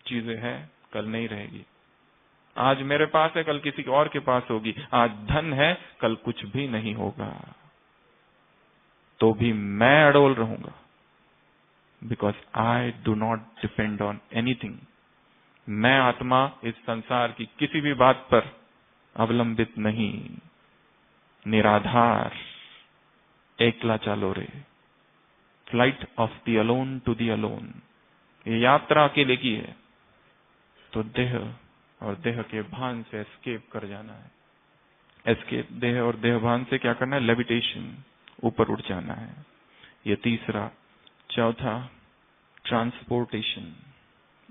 [SPEAKER 1] चीजें हैं, कल नहीं रहेगी। आज मेरे पास है, कल किसी और के पास होगी। आज धन है, कल कुछ भी नहीं होगा, तो भी मैं अडोल रहूंगा, because I do not depend on anything. मैं आत्मा इस संसार की किसी भी बात पर अवलंबित नहीं, निराधार, एकला चालो रे, flight of the alone to the alone. ये यात्रा अकेले की है, तो देह और देह के भान से एस्केप कर जाना है। एस्केप, देह और देह भान से क्या करना है? लेविटेशन, ऊपर उठ जाना है। ये तीसरा। चौथा, ट्रांसपोर्टेशन।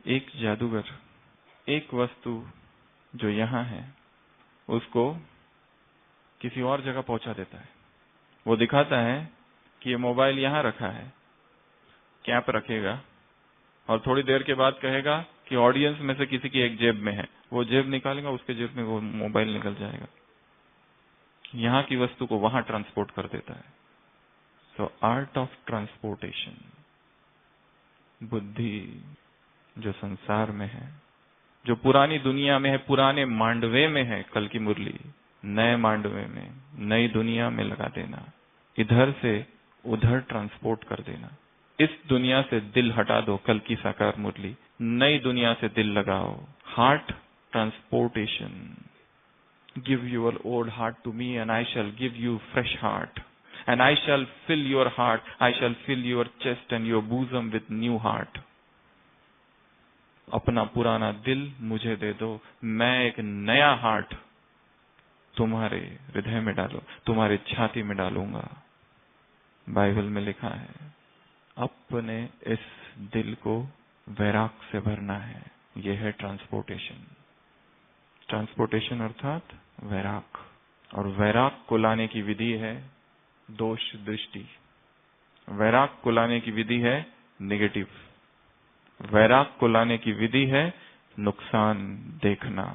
[SPEAKER 1] एक जादूगर एक वस्तु जो यहां है उसको किसी और जगह पहुंचा देता है। वो दिखाता है कि ये मोबाइल यहां रखा है, कैप रखेगा, और थोड़ी देर के बाद कहेगा कि ऑडियंस में से किसी की एक जेब में है। वो जेब निकालेगा, उसके जेब में वो मोबाइल निकल जाएगा। यहां की वस्तु को वहां ट्रांसपोर्ट कर देता है। So art of transportation. बुद्धि जो संसार में है, जो पुरानी दुनिया में है, पुराने मांडवे में है, कल की मुरली, नए मांडवे में, नई दुनिया में लगा देना। इधर से उधर ट्रांसपोर्ट कर देना। इस दुनिया से दिल हटा दो, कल की साकार मुरली, नई दुनिया से दिल लगाओ। Heart transportation. Give your old heart to me and I shall give you fresh heart and I shall fill your heart, I shall fill your chest and your bosom with new heart. अपना पुराना दिल मुझे दे दो, मैं एक नया heart तुम्हारे हृदय में डालो, तुम्हारी छाती में डालूंगा। बाइबल में लिखा है अपने इस दिल को वैराग से भरना है। यह है ट्रांसपोर्टेशन। ट्रांसपोर्टेशन अर्थात वैराग। और वैराग को लाने की विधि है दोष दृष्टि। वैराग को लाने की विधि है नेगेटिव। वैराग को लाने की विधि है नुकसान देखना।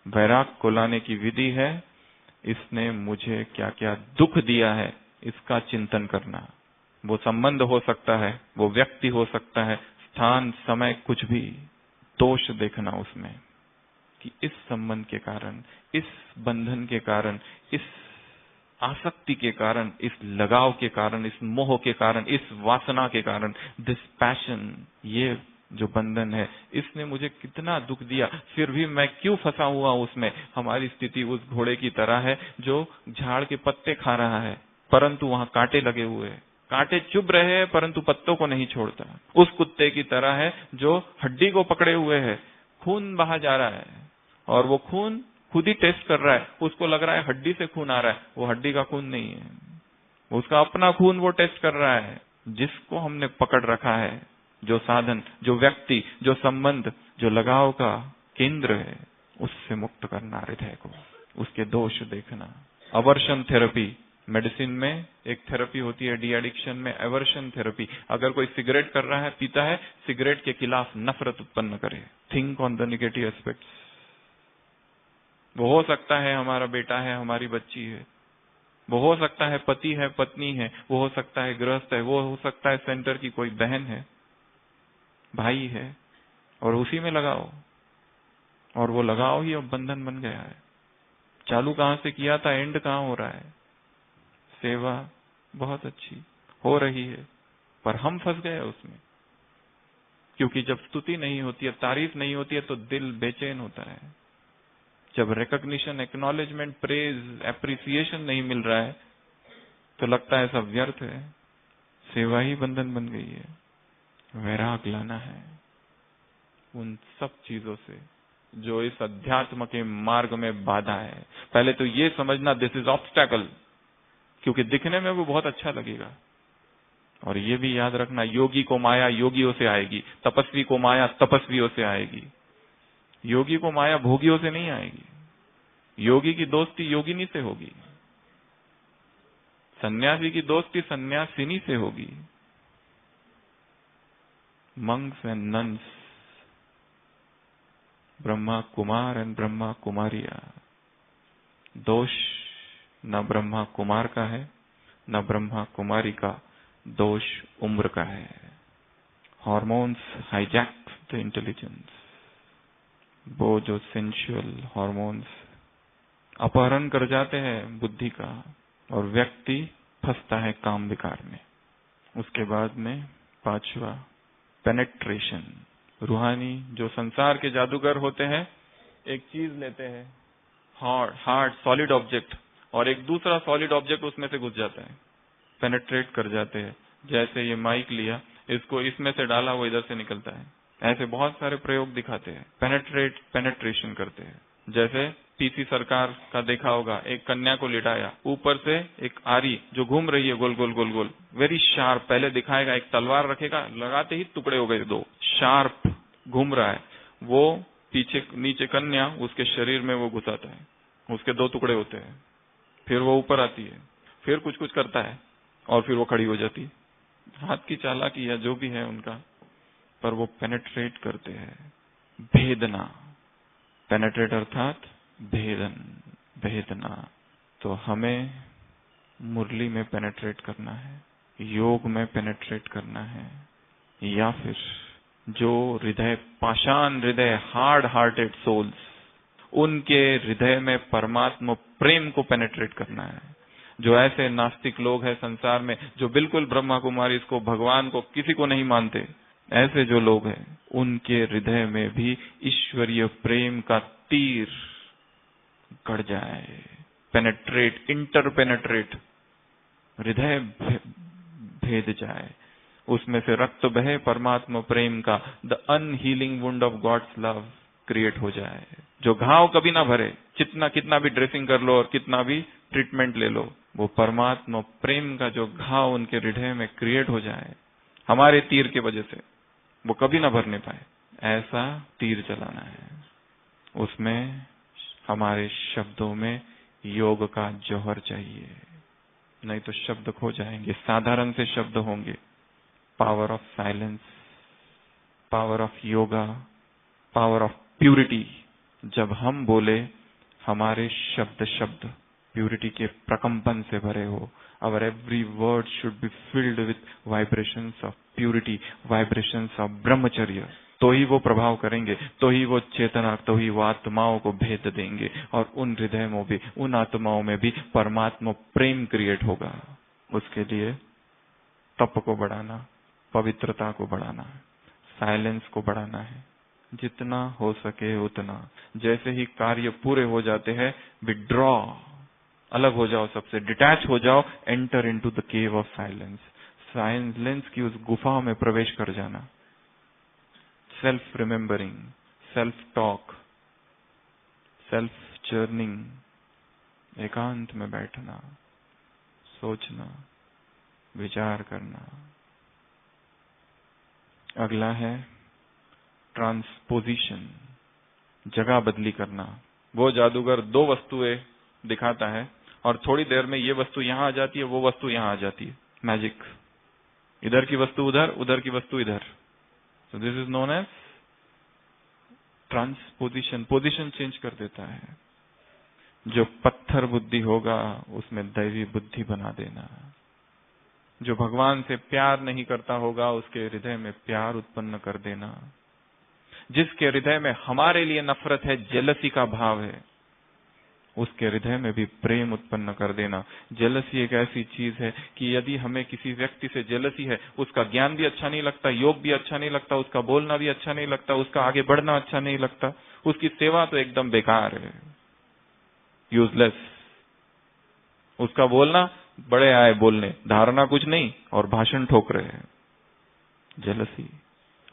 [SPEAKER 1] वैराग को लाने की विधि है इसने मुझे क्या क्या दुख दिया है इसका चिंतन करना। वो संबंध हो सकता है, वो व्यक्ति हो सकता है, स्थान समय कुछ भी, दोष देखना उसमें कि इस संबंध के कारण, इस बंधन के कारण, इस आसक्ति के कारण, इस लगाव के कारण, इस मोह के कारण, इस वासना के कारण, दिस पैशन, ये जो बंधन है इसने मुझे कितना दुख दिया, फिर भी मैं क्यों फंसा हुआ उसमें। हमारी स्थिति उस घोड़े की तरह है जो झाड़ के पत्ते खा रहा है परंतु वहां कांटे लगे हुए हैं। कांटे चुभ रहे हैं परंतु पत्तों को नहीं छोड़ता। उस कुत्ते की तरह है जो हड्डी को पकड़े हुए है, खून बहा जा रहा है और वो खून खुद ही टेस्ट कर रहा है, उसको लग रहा है हड्डी से खून आ रहा है, वो हड्डी का खून नहीं है, उसका अपना खून वो टेस्ट कर रहा है। जिसको हमने पकड़ रखा है, जो साधन, जो व्यक्ति, जो संबंध, जो लगाव का केंद्र है, उससे मुक्त करना हृदय को, उसके दोष देखना। अवर्शन थेरेपी, मेडिसिन में एक थेरेपी होती है डी एडिक्शन में, एवर्शन थेरेपी। अगर कोई सिगरेट कर रहा है, पीता है, सिगरेट के खिलाफ नफरत उत्पन्न करे। Think on the negative aspects. वो हो सकता है हमारा बेटा है, हमारी बच्ची है, वो हो सकता है पति है, पत्नी है, वो हो सकता है गृहस्थ है, वो हो सकता है सेंटर की कोई बहन है, भाई है, और उसी में लगाओ। और वो लगाओ ही अब बंधन बन गया है। चालू कहां से किया था, एंड कहां हो रहा है। सेवा बहुत अच्छी हो रही है पर हम फंस गए उसमें, क्योंकि जब स्तुति नहीं होती है, तारीफ नहीं होती है तो दिल बेचैन होता है। जब रिकॉग्निशन, एक्नॉलेजमेंट, प्रेज, एप्रिसिएशन नहीं मिल रहा है तो लगता है सब व्यर्थ है। सेवा ही बंधन बन गई है। वैराग लाना है उन सब चीजों से जो इस अध्यात्म के मार्ग में बाधा है। पहले तो ये समझना दिस इज ऑब्स्टैकल, क्योंकि दिखने में वो बहुत अच्छा लगेगा। और ये भी याद रखना, योगी को माया योगियों से आएगी, तपस्वी को माया तपस्वियों से आएगी। योगी को माया भोगियों से नहीं आएगी। योगी की दोस्ती योगिनी से होगी, सन्यासी की दोस्ती सन्यासिनी से होगी। Monks and nuns, Brahma Kumar and Brahma कुमारिया। दोष न ब्रह्मा कुमार का है न ब्रह्मा कुमारी का, दोष उम्र का है। Hormones hijack the intelligence. वो जो सेंशुअल हॉर्मोन्स अपहरण कर जाते हैं बुद्धि का और व्यक्ति फंसता है काम विकार में। उसके बाद में पांचवा पेनेट्रेशन। रूहानी जो संसार के जादूगर होते हैं, एक चीज लेते हैं हार्ड सॉलिड ऑब्जेक्ट और एक दूसरा सॉलिड ऑब्जेक्ट उसमें से घुस जाता है, पेनेट्रेट कर जाते हैं। जैसे ये माइक लिया, इसको इसमें से डाला, वो इधर से निकलता है। ऐसे बहुत सारे प्रयोग दिखाते हैं, पेनेट्रेशन करते हैं। जैसे पीसी सरकार का देखा होगा, एक कन्या को लिटाया, ऊपर से एक आरी जो घूम रही है गोल गोल गोल गोल, वेरी शार्प, पहले दिखाएगा, एक तलवार रखेगा, लगाते ही टुकड़े हो गए, दो शार्प घूम रहा है। वो पीछे नीचे कन्या, उसके शरीर में वो घुसाता है, उसके दो टुकड़े होते हैं। फिर वो ऊपर आती है, फिर कुछ कुछ करता है और फिर वो खड़ी हो जाती है। हाथ की चालाकी या जो भी है उनका, पर वो पेनेट्रेट करते हैं। भेदना, पेनेट्रेट अर्थात भेदन, भेदना। तो हमें मुरली में पेनेट्रेट करना है, योग में पेनेट्रेट करना है, या फिर जो हृदय पाषाण हृदय, हार्ड हार्टेड सोल्स, उनके हृदय में परमात्मा प्रेम को पेनेट्रेट करना है। जो ऐसे नास्तिक लोग हैं संसार में, जो बिल्कुल ब्रह्मा कुमारी इसको, भगवान को, किसी को नहीं मानते, ऐसे जो लोग हैं, उनके हृदय में भी ईश्वरीय प्रेम का तीर गड़ जाए, पेनेट्रेट, इंटरपेनेट्रेट, हृदय भेद जाए, उसमें से रक्त बहे परमात्मा प्रेम का, the unhealing wound of God's love create हो जाए, जो घाव कभी ना भरे, कितना भी ड्रेसिंग कर लो और कितना भी ट्रीटमेंट ले लो, वो परमात्मा प्रेम का जो घाव उनके हृदय में क्रिएट हो जाए हमारे तीर की वजह से, वो कभी ना भरने पाए। ऐसा तीर चलाना है, उसमें हमारे शब्दों में योग का जौहर चाहिए, नहीं तो शब्द खो जाएंगे, साधारण से शब्द होंगे। Power of silence, power of yoga, power of purity. जब हम बोले, हमारे शब्द प्यूरिटी के प्रकंपन से भरे हो। Our every word should be filled with vibrations of purity, vibrations of brahmacharya. तो ही वो प्रभाव करेंगे, तो ही वो चेतना, तो ही वो आत्माओं को भेद देंगे, और उन हृदय में भी, उन आत्माओं में भी परमात्मा प्रेम क्रिएट होगा। उसके लिए तप को बढ़ाना, पवित्रता को बढ़ाना, साइलेंस को बढ़ाना है, जितना हो सके उतना। जैसे ही कार्य पूरे हो जाते हैं, विड्रॉ, अलग हो जाओ, सबसे डिटैच हो जाओ, enter into the cave of silence. Silence की उस गुफा में प्रवेश कर जाना। Self remembering, self talk, self journeying, एकांत में बैठना, सोचना, विचार करना। अगला है ट्रांसपोजिशन, जगह बदली करना। वो जादूगर दो वस्तुएं दिखाता है और थोड़ी देर में ये वस्तु यहां आ जाती है, वो वस्तु यहां आ जाती है। मैजिक, इधर की वस्तु उधर, उधर की वस्तु इधर। So this is known as transposition. Position change कर देता है। जो पत्थर बुद्धि होगा उसमें दैवी बुद्धि बना देना। जो भगवान से प्यार नहीं करता होगा उसके हृदय में प्यार उत्पन्न कर देना। जिसके हृदय में हमारे लिए नफरत है, जेलसी का भाव है, उसके हृदय में भी प्रेम उत्पन्न कर देना। जेलसी एक ऐसी चीज है कि यदि हमें किसी व्यक्ति से जेलसी है, उसका ज्ञान भी अच्छा नहीं लगता, योग भी अच्छा नहीं लगता, उसका बोलना भी अच्छा नहीं लगता, उसका आगे बढ़ना अच्छा नहीं लगता, उसकी सेवा तो एकदम बेकार है, यूजलेस। उसका बोलना, बड़े आए बोलने, धारणा कुछ नहीं और भाषण ठोक रहे हैं। जेलसी,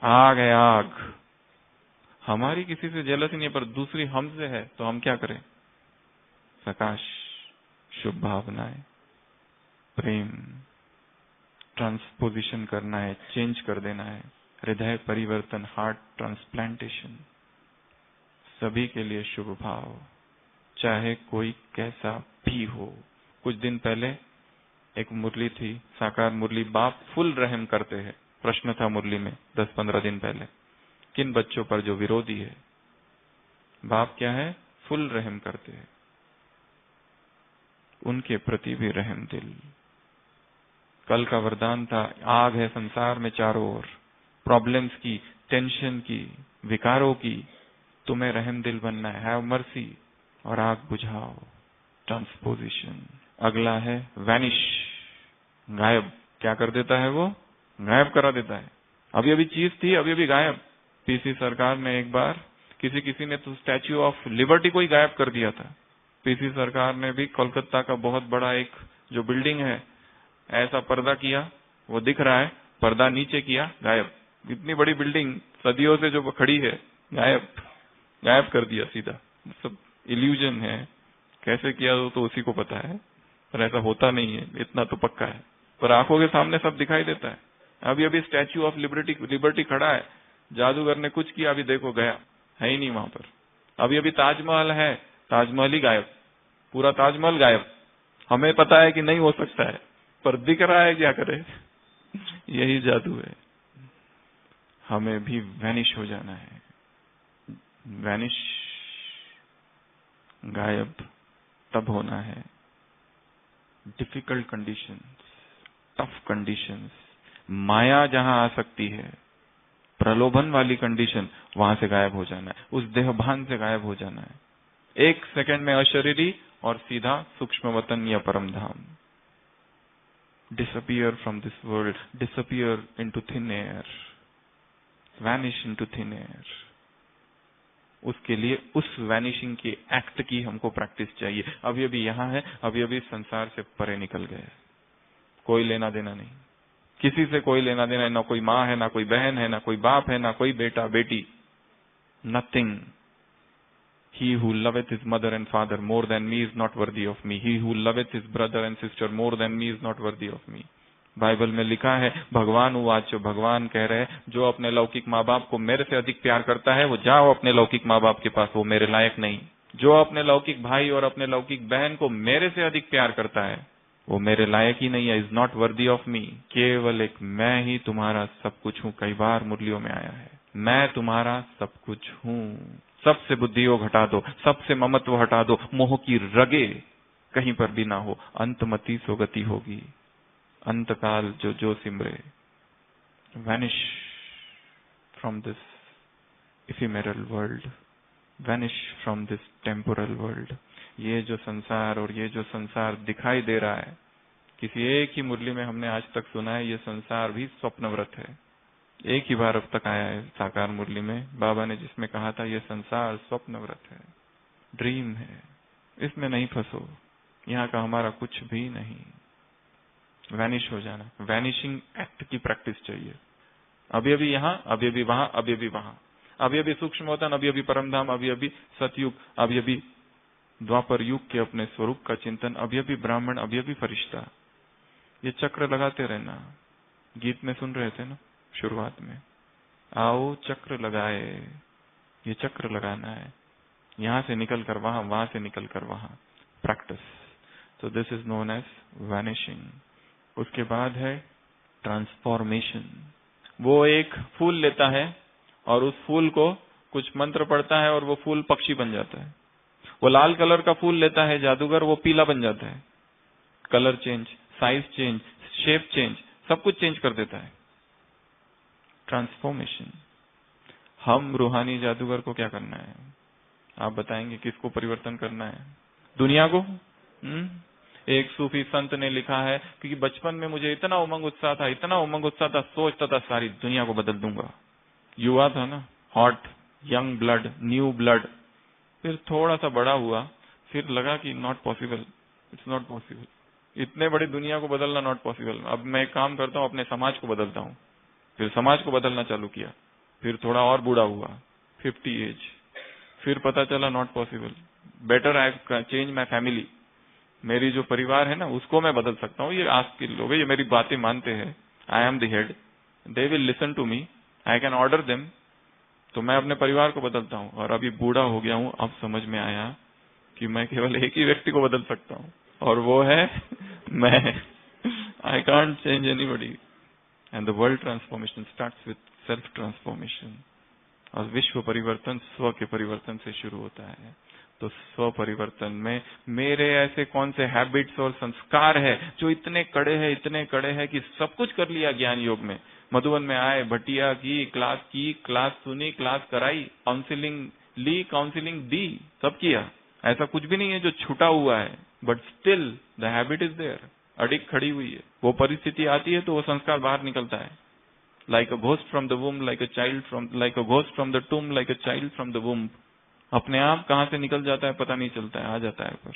[SPEAKER 1] आग है आग। हमारी किसी से जेलसी नहीं है, पर दूसरी हमसे है, तो हम क्या करें? प्रकाश, शुभ भावनाएं, प्रेम, ट्रांसपोजिशन करना है, चेंज कर देना है, हृदय परिवर्तन, हार्ट ट्रांसप्लांटेशन। सभी के लिए शुभ भाव, चाहे कोई कैसा भी हो। कुछ दिन पहले एक मुरली थी, साकार मुरली, बाप फुल रहम करते हैं। प्रश्न था मुरली में 10-15 दिन पहले, किन बच्चों पर जो विरोधी है, बाप क्या है? फुल रहम करते हैं, उनके प्रति भी रहम दिल। कल का वरदान था, आग है संसार में चारों ओर, प्रॉब्लम्स की, टेंशन की, विकारों की, तुम्हें रहम दिल बनना है, हैव मर्सी, और आग बुझाओ, ट्रांसपोजिशन। अगला है वैनिश, गायब। क्या कर देता है वो? गायब करा देता है। अभी अभी चीज थी, अभी अभी गायब। पीसी सरकार ने एक बार, किसी ने तो स्टैच्यू ऑफ लिबर्टी को ही गायब कर दिया था। पीसी सरकार ने भी कोलकाता का बहुत बड़ा एक जो बिल्डिंग है, ऐसा पर्दा किया, वो दिख रहा है, पर्दा नीचे किया, गायब। इतनी बड़ी बिल्डिंग सदियों से जो खड़ी है, गायब कर दिया सीधा। सब इल्यूजन है, कैसे किया तो उसी को पता है, पर ऐसा होता नहीं है, इतना तो पक्का है। पर आंखों के सामने सब दिखाई देता है। अभी अभी स्टैच्यू ऑफ लिबर्टी खड़ा है, जादूगर ने कुछ किया, अभी देखो गया, है ही नहीं वहां पर। अभी अभी ताजमहल है, ताजमहल ही गायब, पूरा ताजमहल गायब। हमें पता है कि नहीं हो सकता है, पर दिख रहा है, क्या करे। यही जादू है। हमें भी वैनिश हो जाना है। वैनिश, गायब तब होना है डिफिकल्ट कंडीशंस, टफ कंडीशंस, माया जहां आ सकती है, प्रलोभन वाली कंडीशन, वहां से गायब हो जाना है, उस देहभान से गायब हो जाना है। 1 सेकंड में अशरीरी और सीधा सूक्ष्म वतन या परम धाम। disappear from this world, disappear into thin air, vanish into thin air. उसके लिए उस वैनिशिंग के एक्ट की हमको प्रैक्टिस चाहिए। अभी अभी यहाँ है, अभी अभी संसार से परे निकल गए, कोई लेना देना नहीं, किसी से कोई लेना देना, ना कोई माँ है, ना कोई बहन है, ना कोई बाप है, ना कोई बेटा बेटी, nothing. He who loveth his mother and father more than me is not worthy of me. He who loveth his brother and sister more than me is not worthy of me. Bible में लिखा है, भगवान उवाच, भगवान कह रहे हैं, जो अपने लौकिक माँ बाप को मेरे से अधिक प्यार करता है वो जाओ अपने लौकिक माँ बाप के पास, वो मेरे लायक नहीं। जो अपने लौकिक भाई और अपने लौकिक बहन को मेरे से अधिक प्यार करता है वो मेरे लायक ही नहीं है, is not worthy of me. केवल एक मैं ही तुम्हारा सब कुछ हूँ, कई बार मुरलियों में आया है, मैं तुम्हारा सब कुछ हूँ। सबसे बुद्धि योग हटा दो, सबसे ममत्व हटा दो, मोह की रगे कहीं पर भी ना हो, अंतमति सोगति होगी। अंतकाल जो जो सिमरे, vanish from this ephemeral world, vanish from this temporal world. ये जो संसार और ये जो संसार दिखाई दे रहा है, किसी एक ही मुरली में हमने आज तक सुना है ये संसार भी स्वप्नव्रत है। एक ही बार अब तक आया है साकार मुरली में, बाबा ने जिसमें कहा था ये संसार स्वप्नव्रत है, ड्रीम है, इसमें नहीं फंसो, यहाँ का हमारा कुछ भी नहीं। वैनिश हो जाना, वैनिशिंग एक्ट की प्रैक्टिस चाहिए। अभी अभी यहाँ, अभी अभी वहां, अभी अभी वहां, अभी अभी सूक्ष्मवतन, अभी अभी परमधाम, अभी अभी सतयुग, अभी अभी द्वापर युग के अपने स्वरूप का चिंतन, अभी अभी ब्राह्मण, अभी अभी फरिश्ता। ये चक्र लगाते रहना। गीत में सुन रहे थे ना शुरुआत में, आओ चक्र लगाए, ये चक्र लगाना है, यहां से निकल कर वहां, वहां से निकल कर वहां, प्रैक्टिस। तो this is known as vanishing. उसके बाद है ट्रांसफॉर्मेशन। वो एक फूल लेता है और उस फूल को कुछ मंत्र पढ़ता है और वो फूल पक्षी बन जाता है। वो लाल कलर का फूल लेता है जादूगर, वो पीला बन जाता है। Colour change, size change, shape change, सब कुछ चेंज कर देता है। ट्रांसफॉर्मेशन। हम रूहानी जादूगर को क्या करना है? आप बताएंगे किसको परिवर्तन करना है? दुनिया को? एक सूफी संत ने लिखा है कि बचपन में मुझे इतना उमंग उत्साह था, इतना उमंग उत्साह था, सोचता था सारी दुनिया को बदल दूंगा। युवा था ना, hot, young blood, new blood. फिर थोड़ा सा बड़ा हुआ, फिर लगा कि not possible, it's not possible, इतने बड़ी दुनिया को बदलना नॉट पॉसिबल। अब मैं एक काम करता हूँ, अपने समाज को बदलता हूँ। फिर समाज को बदलना चालू किया, फिर थोड़ा और बूढ़ा हुआ, 50 एज, फिर पता चला not possible, better I change my family. मेरी जो परिवार है ना उसको मैं बदल सकता हूँ, ये आज के लोग ये मेरी बातें मानते हैं, I am the head, they will listen to me, I can order them. तो मैं अपने परिवार को बदलता हूँ। और अभी बूढ़ा हो गया हूँ, अब समझ में आया कि मैं केवल एक ही व्यक्ति को बदल सकता हूँ और वो है मैं। I can't change anybody. And the world transformation starts with self transformation. और विश्व परिवर्तन स्व के परिवर्तन से शुरू होता है। तो स्व परिवर्तन में मेरे ऐसे कौन से हैबिट्स और संस्कार है जो इतने कड़े हैं, इतने कड़े हैं कि सब कुछ कर लिया ज्ञान योग में। मधुबन में आए, भटिया की, क्लास सुनी, क्लास कराई, काउंसिलिंग ली, काउंसिलिंग दी, सब किया। ऐसा कुछ भी नहीं है जो छूटा हुआ है, but still the habit is there, अडिग खड़ी हुई है। वो परिस्थिति आती है तो वो संस्कार बाहर निकलता है। like a ghost from the womb, like a ghost from the tomb, like a child from the womb। अपने आप कहां से निकल जाता है पता नहीं चलता है, आ जाता है। पर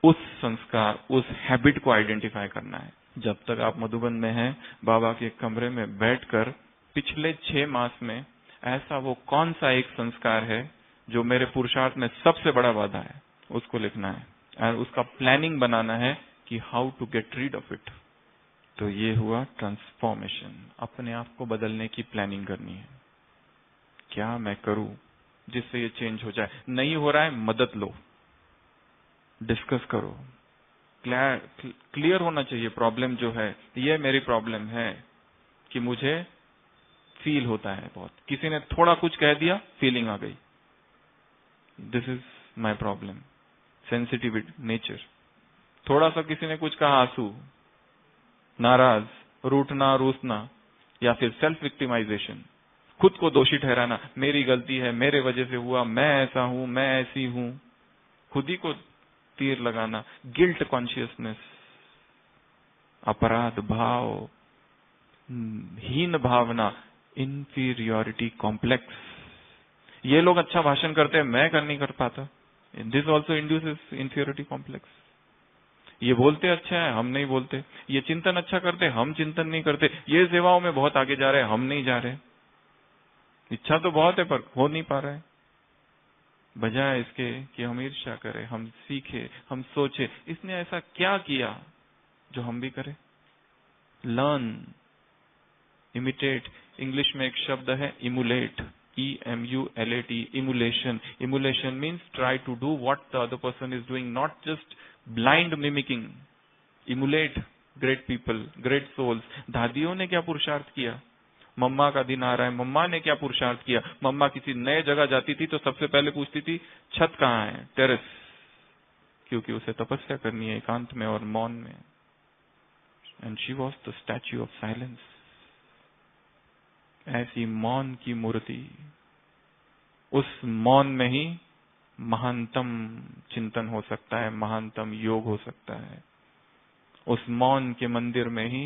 [SPEAKER 1] उस संस्कार, उस हैबिट को आइडेंटिफाई करना है। जब तक आप मधुबन में हैं, बाबा के कमरे में बैठकर पिछले 6 मास में ऐसा वो कौन सा एक संस्कार है जो मेरे पुरुषार्थ में सबसे बड़ा बाधा है, उसको लिखना है और उसका प्लानिंग बनाना है कि how to get rid of it. तो ये हुआ ट्रांसफॉर्मेशन। अपने आप को बदलने की प्लानिंग करनी है। क्या मैं करूं जिससे ये चेंज हो जाए? नहीं हो रहा है, मदद लो, डिस्कस करो, क्लियर होना चाहिए। प्रॉब्लम जो है, ये मेरी प्रॉब्लम है कि मुझे फील होता है बहुत। किसी ने थोड़ा कुछ कह दिया, फीलिंग आ गई, this is my problem. Sensitive nature. थोड़ा सा किसी ने कुछ कहा, आंसू, नाराज, रूठना, रूसना, या फिर सेल्फ विक्टिमाइजेशन, खुद को दोषी ठहराना, मेरी गलती है, मेरे वजह से हुआ, मैं ऐसा हूं, मैं ऐसी हूं, खुद ही को तीर लगाना, गिल्ट कॉन्शियसनेस। अपराध भाव, हीन भावना, इंफीरियोरिटी कॉम्प्लेक्स। ये लोग अच्छा भाषण करते हैं, मैं नहीं कर पाता। This also induces inferiority complex. ये बोलते अच्छा है, हम नहीं बोलते। ये चिंतन अच्छा करते, हम चिंतन नहीं करते। ये सेवाओं में बहुत आगे जा रहे हैं, हम नहीं जा रहे। इच्छा तो बहुत है पर हो नहीं पा रहा है। बजाय इसके कि हम ईर्ष्या करें, हम सीखे, हम सोचे इसने ऐसा क्या किया जो हम भी करें। Learn, imitate. इंग्लिश में एक शब्द है emulate, EMULAT, emulation. Emulation means try to do what the other person is doing, not just blind mimicking. Emulate great people, great souls. दादियों ने क्या पुरुषार्थ किया। मम्मा का दिन आ रहा है, मम्मा ने क्या पुरुषार्थ किया। मम्मा किसी नए जगह जाती थी तो सबसे पहले पूछती थी छत कहाँ है, टेरेस, क्योंकि उसे तपस्या करनी है एकांत में और मौन में। And she was the statue of silence. ऐसी मौन की मूर्ति, उस मौन में ही महानतम चिंतन हो सकता है, महानतम योग हो सकता है। उस मौन के मंदिर में ही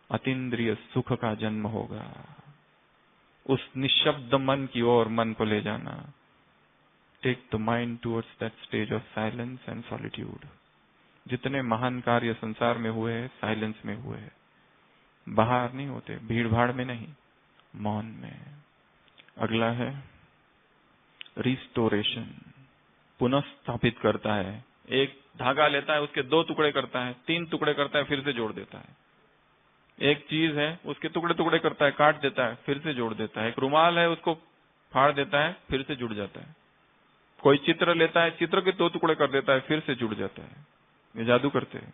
[SPEAKER 1] अतीन्द्रिय सुख का जन्म होगा। उस निशब्द मन की ओर मन को ले जाना। Take the mind towards that stage of silence and solitude. जितने महान कार्य संसार में हुए हैं, साइलेंस में हुए हैं, बाहर नहीं होते, भीड़ भाड़ में नहीं, मौन में। अगला है रिस्टोरेशन, पुनः स्थापित करता है। एक धागा लेता है, उसके 2 टुकड़े करता है, 3 टुकड़े करता है, फिर से जोड़ देता है। एक चीज है, उसके टुकड़े टुकड़े करता है, काट देता है, फिर से जोड़ देता है। एक रुमाल है, उसको फाड़ देता है, फिर से जुड़ जाता है। कोई चित्र लेता है, चित्र के 2 टुकड़े कर देता है, फिर से जुड़ जाता है। ये जादू करते हैं।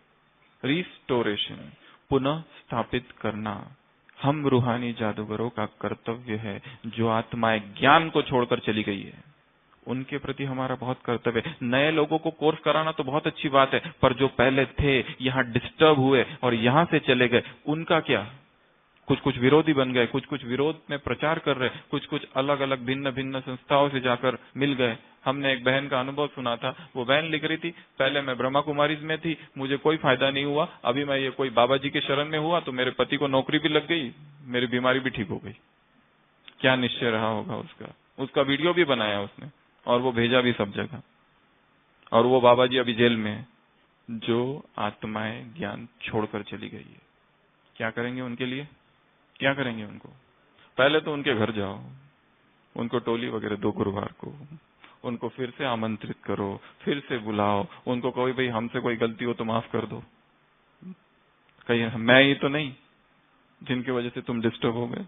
[SPEAKER 1] रिस्टोरेशन, पुनः स्थापित करना, हम रूहानी जादूगरों का कर्तव्य है। जो आत्माएं ज्ञान को छोड़कर चली गई है, उनके प्रति हमारा बहुत कर्तव्य है। नए लोगों को कोर्स कराना तो बहुत अच्छी बात है, पर जो पहले थे, यहाँ डिस्टर्ब हुए और यहाँ से चले गए, उनका क्या। कुछ कुछ विरोधी बन गए, कुछ कुछ विरोध में प्रचार कर रहे, कुछ कुछ अलग अलग भिन्न भिन्न संस्थाओं से जाकर मिल गए। हमने एक बहन का अनुभव सुना था। वो बहन लिख रही थी, पहले मैं ब्रह्मा कुमारीज में थी, मुझे कोई फायदा नहीं हुआ। अभी मैं ये कोई बाबा जी के शरण में हुआ तो मेरे पति को नौकरी भी लग गई, मेरी बीमारी भी ठीक हो गई। क्या निश्चय रहा होगा उसका। उसका वीडियो भी बनाया उसने और वो भेजा भी सब जगह। और वो बाबा जी अभी जेल में है। जो आत्माएं ज्ञान छोड़कर चली गई है, क्या करेंगे उनके लिए। क्या करेंगे उनको। पहले तो उनके घर जाओ, उनको टोली वगैरह दो गुरुवार को, उनको फिर से आमंत्रित करो, फिर से बुलाओ, उनको कहो भाई हमसे कोई गलती हो तो माफ कर दो। कहीं मैं ही तो नहीं जिनकी वजह से तुम डिस्टर्ब हो गए।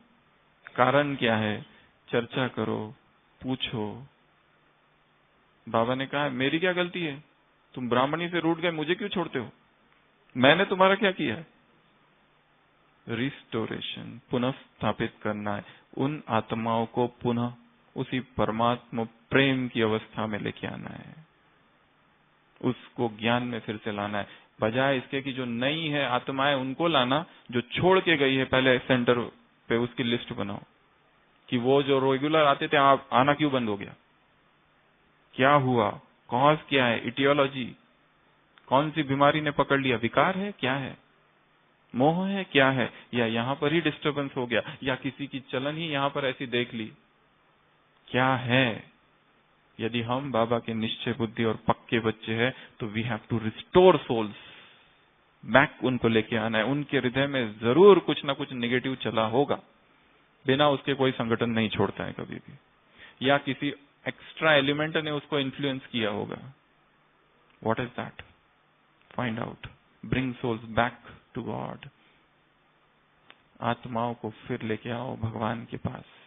[SPEAKER 1] कारण क्या है, चर्चा करो, पूछो। बाबा ने कहा मेरी क्या गलती है, तुम ब्राह्मणी से रूठ गए, मुझे क्यों छोड़ते हो, मैंने तुम्हारा क्या किया है। रिस्टोरेशन, पुनः स्थापित करना है। उन आत्माओं को पुनः उसी परमात्मा प्रेम की अवस्था में लेके आना है, उसको ज्ञान में फिर से लाना है। बजाय इसके कि जो नई है आत्माएं उनको लाना, जो छोड़ के गई है पहले सेंटर पे, उसकी लिस्ट बनाओ कि वो जो रेगुलर आते थे आना क्यों बंद हो गया, क्या हुआ, कॉज क्या है, इटियोलॉजी, कौन सी बीमारी ने पकड़ लिया, विकार है, क्या है, मोह है, क्या है, या यहाँ पर ही डिस्टरबेंस हो गया, या किसी की चलन ही यहाँ पर ऐसी देख ली, क्या है। यदि हम बाबा के निश्चय बुद्धि और पक्के बच्चे हैं तो we have to restore souls back, उनको लेके आना है। उनके हृदय में जरूर कुछ ना कुछ नेगेटिव चला होगा, बिना उसके कोई संगठन नहीं छोड़ता है कभी भी, या किसी एक्स्ट्रा एलिमेंट ने उसको इन्फ्लुएंस किया होगा। What is that, find out, bring souls back to God. आत्माओं को फिर लेके आओ भगवान के पास।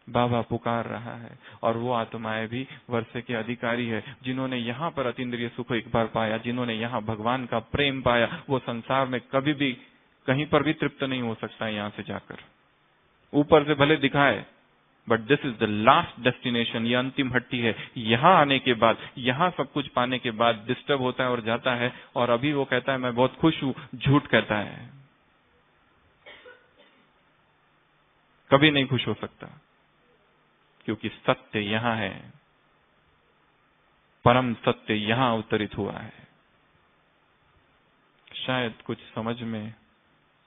[SPEAKER 1] बाबा पुकार रहा है और वो आत्माएं भी वर्षे के अधिकारी है, जिन्होंने यहाँ पर अतीन्द्रिय सुख एक बार पाया, जिन्होंने यहाँ भगवान का प्रेम पाया, वो संसार में कभी भी कहीं पर भी तृप्त नहीं हो सकता है। यहाँ से जाकर ऊपर से भले दिखाए, but this is the last destination, ये अंतिम हट्टी है। यहाँ आने के बाद, यहाँ सब कुछ पाने के बाद डिस्टर्ब होता है और जाता है, और अभी वो कहता है मैं बहुत खुश हूं, झूठ कहता है, कभी नहीं खुश हो सकता, क्योंकि सत्य यहाँ है, परम सत्य यहाँ अवतरित हुआ है। शायद कुछ समझ में,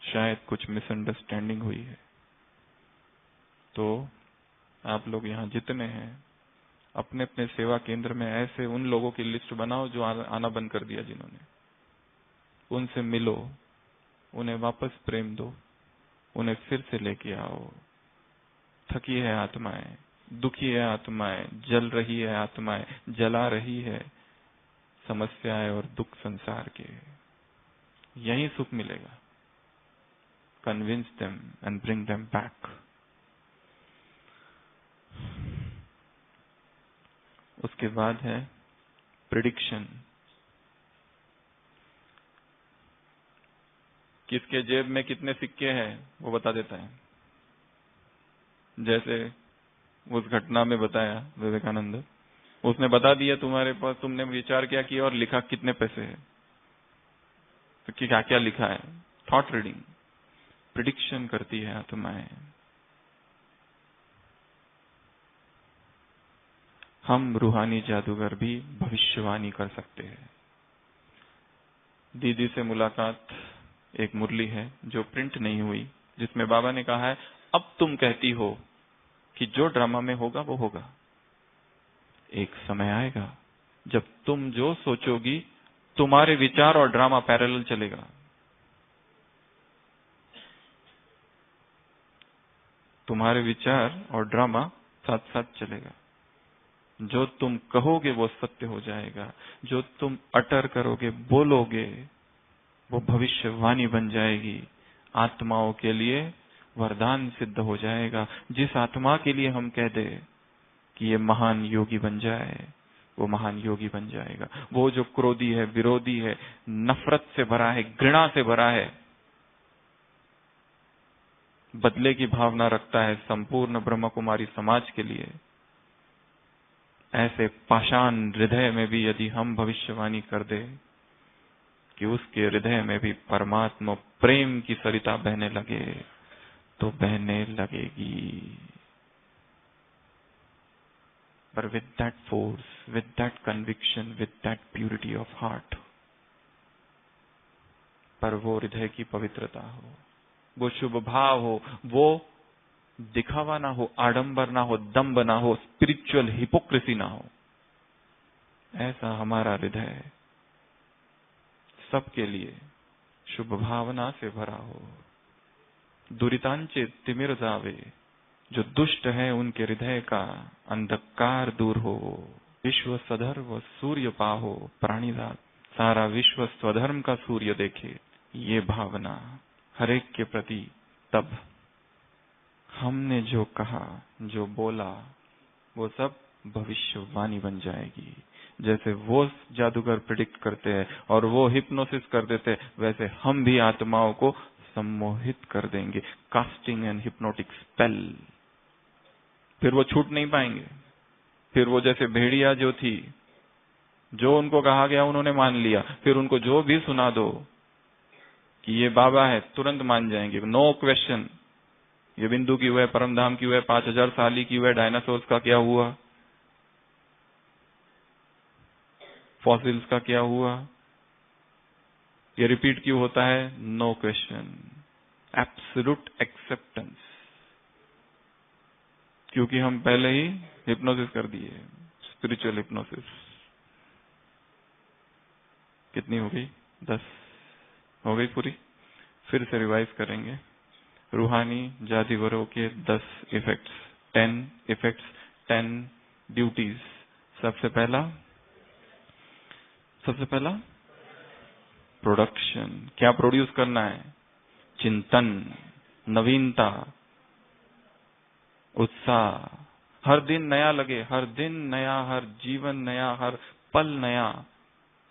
[SPEAKER 1] शायद कुछ मिसअंडरस्टैंडिंग हुई है। तो आप लोग यहाँ जितने हैं, अपने अपने सेवा केंद्र में ऐसे उन लोगों की लिस्ट बनाओ जो आना बंद कर दिया जिन्होंने। उनसे मिलो, उन्हें वापस प्रेम दो, उन्हें फिर से लेके आओ। थकी है आत्माएं, दुखी है आत्माएं, जल रही है आत्माएं, जला रही है समस्याएं और दुख संसार के। यही सुख मिलेगा। Convince them and bring them back. उसके बाद है प्रिडिक्शन। किसके जेब में कितने सिक्के हैं वो बता देता है। जैसे उस घटना में बताया विवेकानंद, उसने बता दिया तुम्हारे पास, तुमने विचार क्या किया और लिखा कितने पैसे है, तो क्या क्या लिखा है। थॉट रीडिंग, प्रिडिक्शन करती है आत्माएं। हम रूहानी जादूगर भी भविष्यवाणी कर सकते हैं। दीदी से मुलाकात, एक मुरली है जो प्रिंट नहीं हुई, जिसमें बाबा ने कहा है अब तुम कहती हो कि जो ड्रामा में होगा वो होगा। एक समय आएगा जब तुम जो सोचोगी, तुम्हारे विचार और ड्रामा पैरेलल चलेगा। तुम्हारे विचार और ड्रामा साथ साथ चलेगा। जो तुम कहोगे वो सत्य हो जाएगा। जो तुम अटर करोगे, बोलोगे, वो भविष्यवाणी बन जाएगी। आत्माओं के लिए वरदान सिद्ध हो जाएगा। जिस आत्मा के लिए हम कह दे कि ये महान योगी बन जाए, वो महान योगी बन जाएगा। वो जो क्रोधी है, विरोधी है, नफरत से भरा है, घृणा से भरा है, बदले की भावना रखता है संपूर्ण ब्रह्म कुमारी समाज के लिए, ऐसे पाषाण हृदय में भी यदि हम भविष्यवाणी कर दे कि उसके हृदय में भी परमात्मा प्रेम की सरिता बहने लगे, तो बहने लगेगी। पर with that force, with that conviction, with that purity of heart, पर वो हृदय की पवित्रता हो, वो शुभ भाव हो, वो दिखावा ना हो, आडंबर ना हो, दम्भ ना हो, स्पिरिचुअल हिपोक्रेसी ना हो। ऐसा हमारा हृदय सबके लिए शुभ भावना से भरा हो। दुरितांचे तिमिर जावे, जो दुष्ट है उनके हृदय का अंधकार दूर हो। विश्व सधर्व सूर्य पाहो प्राणीदात, सारा विश्व स्वधर्म का सूर्य देखे। ये भावना हरेक के प्रति, तब हमने जो कहा, जो बोला, वो सब भविष्यवाणी बन जाएगी। जैसे वो जादूगर प्रिडिक्ट करते हैं और वो हिप्नोसिस कर देते, वैसे हम भी आत्माओं को सम्मोहित कर देंगे। Casting and hypnotic spell. फिर वो छूट नहीं पाएंगे। फिर वो जैसे भेड़िया जो थी, जो उनको कहा गया उन्होंने मान लिया, फिर उनको जो भी सुना दो कि ये बाबा है, तुरंत मान जाएंगे, नो क्वेश्चन। ये बिंदु की हुआ है, परमधाम की हुआ है, 5000 साल की हुआ है, डायनासोर्स का क्या हुआ, फॉसिल्स का क्या हुआ, ये रिपीट क्यों होता है, नो क्वेश्चन, एब्सोल्यूट एक्सेप्टेंस। क्योंकि हम पहले ही हिप्नोसिस कर दिए, स्पिरिचुअल हिप्नोसिस। कितनी हो गई? 10 हो गई पूरी। फिर से रिवाइज करेंगे। रूहानी जादूगरों के 10 इफेक्ट्स, 10 इफेक्ट्स, 10 ड्यूटीज। सबसे पहला प्रोडक्शन। क्या प्रोड्यूस करना है? चिंतन, नवीनता, उत्साह। हर दिन नया लगे, हर दिन नया, हर जीवन नया, हर पल नया,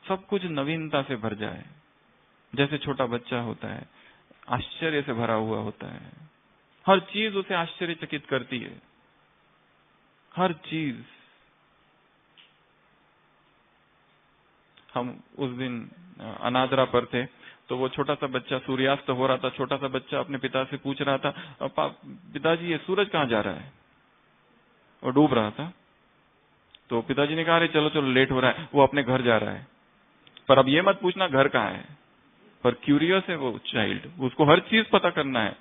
[SPEAKER 1] सब कुछ नवीनता से भर जाए। जैसे छोटा बच्चा होता है, आश्चर्य से भरा हुआ होता है, हर चीज उसे आश्चर्यचकित करती है, हर चीज। हम उस दिन अनादरा पर थे, तो वो छोटा सा बच्चा, सूर्यास्त हो रहा था, छोटा सा बच्चा अपने पिता से पूछ रहा था, पिताजी ये सूरज कहाँ जा रहा है? वो डूब रहा था। तो पिताजी ने कहा, अरे चलो चलो लेट हो रहा है, वो अपने घर जा रहा है। पर अब ये मत पूछना घर कहाँ है, पर क्यूरियस है वो चाइल्ड, उसको हर चीज पता करना है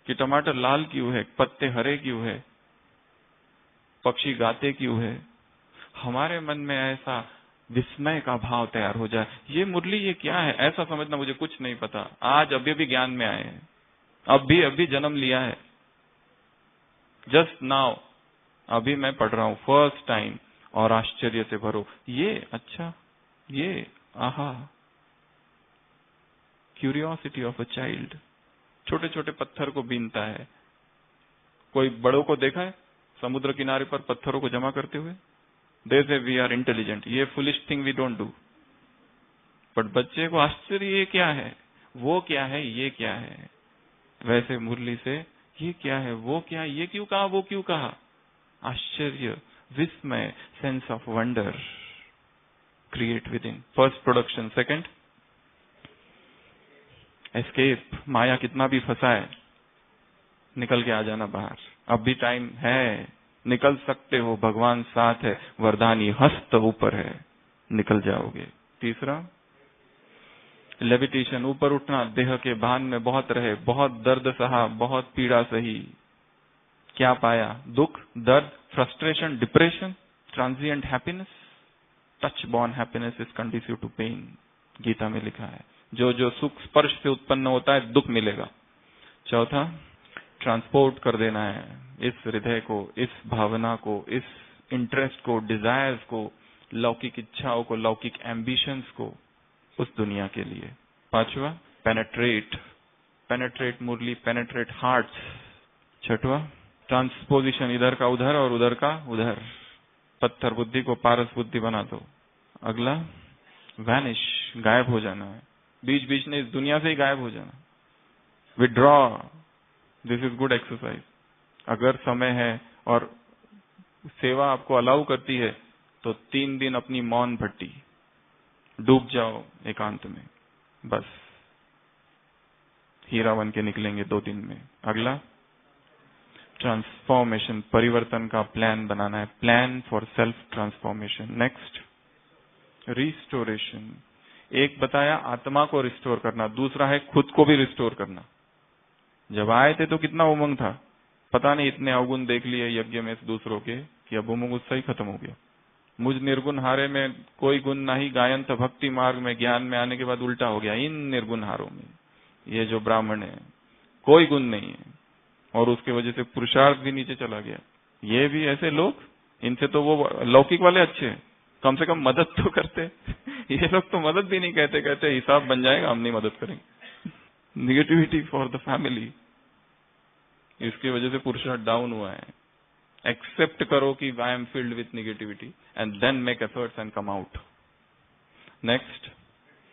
[SPEAKER 1] कि टमाटर लाल क्यों है, पत्ते हरे क्यों है, पक्षी गाते क्यों है। हमारे मन में ऐसा विस्मय का भाव तैयार हो जाए, ये मुरली ये क्या है, ऐसा समझना मुझे कुछ नहीं पता, आज अभी भी ज्ञान में आए हैं, अभी जन्म लिया है, जस्ट नाउ अभी मैं पढ़ रहा हूं फर्स्ट टाइम, और आश्चर्य से भरो, ये अच्छा, ये आहा, क्यूरियोसिटी ऑफ अ चाइल्ड। छोटे छोटे पत्थर को बीनता है। कोई बड़ों को देखा है समुद्र किनारे पर पत्थरों को जमा करते हुए? They say we are intelligent, ये foolish thing we don't do. But बच्चे को आश्चर्य, ये क्या है, वो क्या है, ये क्या है। वैसे मुरली से ये क्या है, वो क्या है, ये क्यों कहा, वो क्यों कहा, आश्चर्य, विस्मय, sense of wonder create within. First production. Second, escape. माया कितना भी फंसाए, निकल के आ जाना बाहर, अब भी टाइम है, निकल सकते हो, भगवान साथ है, वरदानी हस्त ऊपर है, निकल जाओगे। तीसरा, लेविटेशन, ऊपर उठना, देह के भान में बहुत रहे, बहुत दर्द सहा, बहुत पीड़ा सही, क्या पाया, दुख, दर्द, frustration, depression, transient happiness. Touch born happiness is conducive to pain, Gita में लिखा है। जो जो सुख स्पर्श से उत्पन्न होता है दुख मिलेगा। चौथा, ट्रांसपोर्ट कर देना है इस हृदय को, इस भावना को, इस इंटरेस्ट को, डिजायर्स को, लौकिक इच्छाओं को, लौकिक एम्बिशंस को, उस दुनिया के लिए। पांचवा, पेनेट्रेट। पेनेट्रेट मुरली, पेनेट्रेट हार्ट्स। छठवा, ट्रांसपोजिशन, इधर का उधर और उधर का उधर, पत्थर बुद्धि को पारस बुद्धि बना दो। अगला, वैनिश, गायब हो जाना है, बीच बीच में इस दुनिया से ही गायब हो जाना। Withdraw, this is good exercise. अगर समय है और सेवा आपको अलाउ करती है तो 3 दिन अपनी मौन भट्टी, डूब जाओ एकांत में, बस हीरा बन के निकलेंगे 2 दिन में। अगला, ट्रांसफॉर्मेशन, परिवर्तन का प्लान बनाना है, plan for self transformation. Next, restoration. एक बताया आत्मा को रिस्टोर करना, दूसरा है खुद को भी रिस्टोर करना। जब आए थे तो कितना उमंग था, पता नहीं इतने अवगुण देख लिए यज्ञ में दूसरों के कि अब उमंग उससे ही खत्म हो गया। मुझ निर्गुण हारे में कोई गुण नहीं, गायन था भक्ति मार्ग में, ज्ञान में आने के बाद उल्टा हो गया। इन निर्गुण हारों में ये जो ब्राह्मण है कोई गुण नहीं है, और उसके वजह से पुरुषार्थ भी नीचे चला गया। ये भी ऐसे लोग, इनसे तो वो लौकिक वाले अच्छे हैं, कम से कम मदद तो करते। ये लोग तो मदद भी नहीं कहते, कहते हिसाब बन जाएगा, हम नहीं मदद करेंगे। निगेटिविटी फॉर द फैमिली, इसकी वजह से पुरुषार्थ डाउन हुआ है। एक्सेप्ट करो कि I am filled with negativity and then make efforts and come out. Next,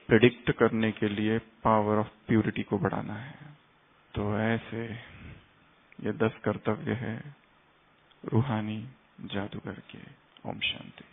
[SPEAKER 1] predict करने के लिए पावर ऑफ प्यूरिटी को बढ़ाना है। तो ऐसे ये 10 कर्तव्य है रूहानी जादूगर के। ओम शांति।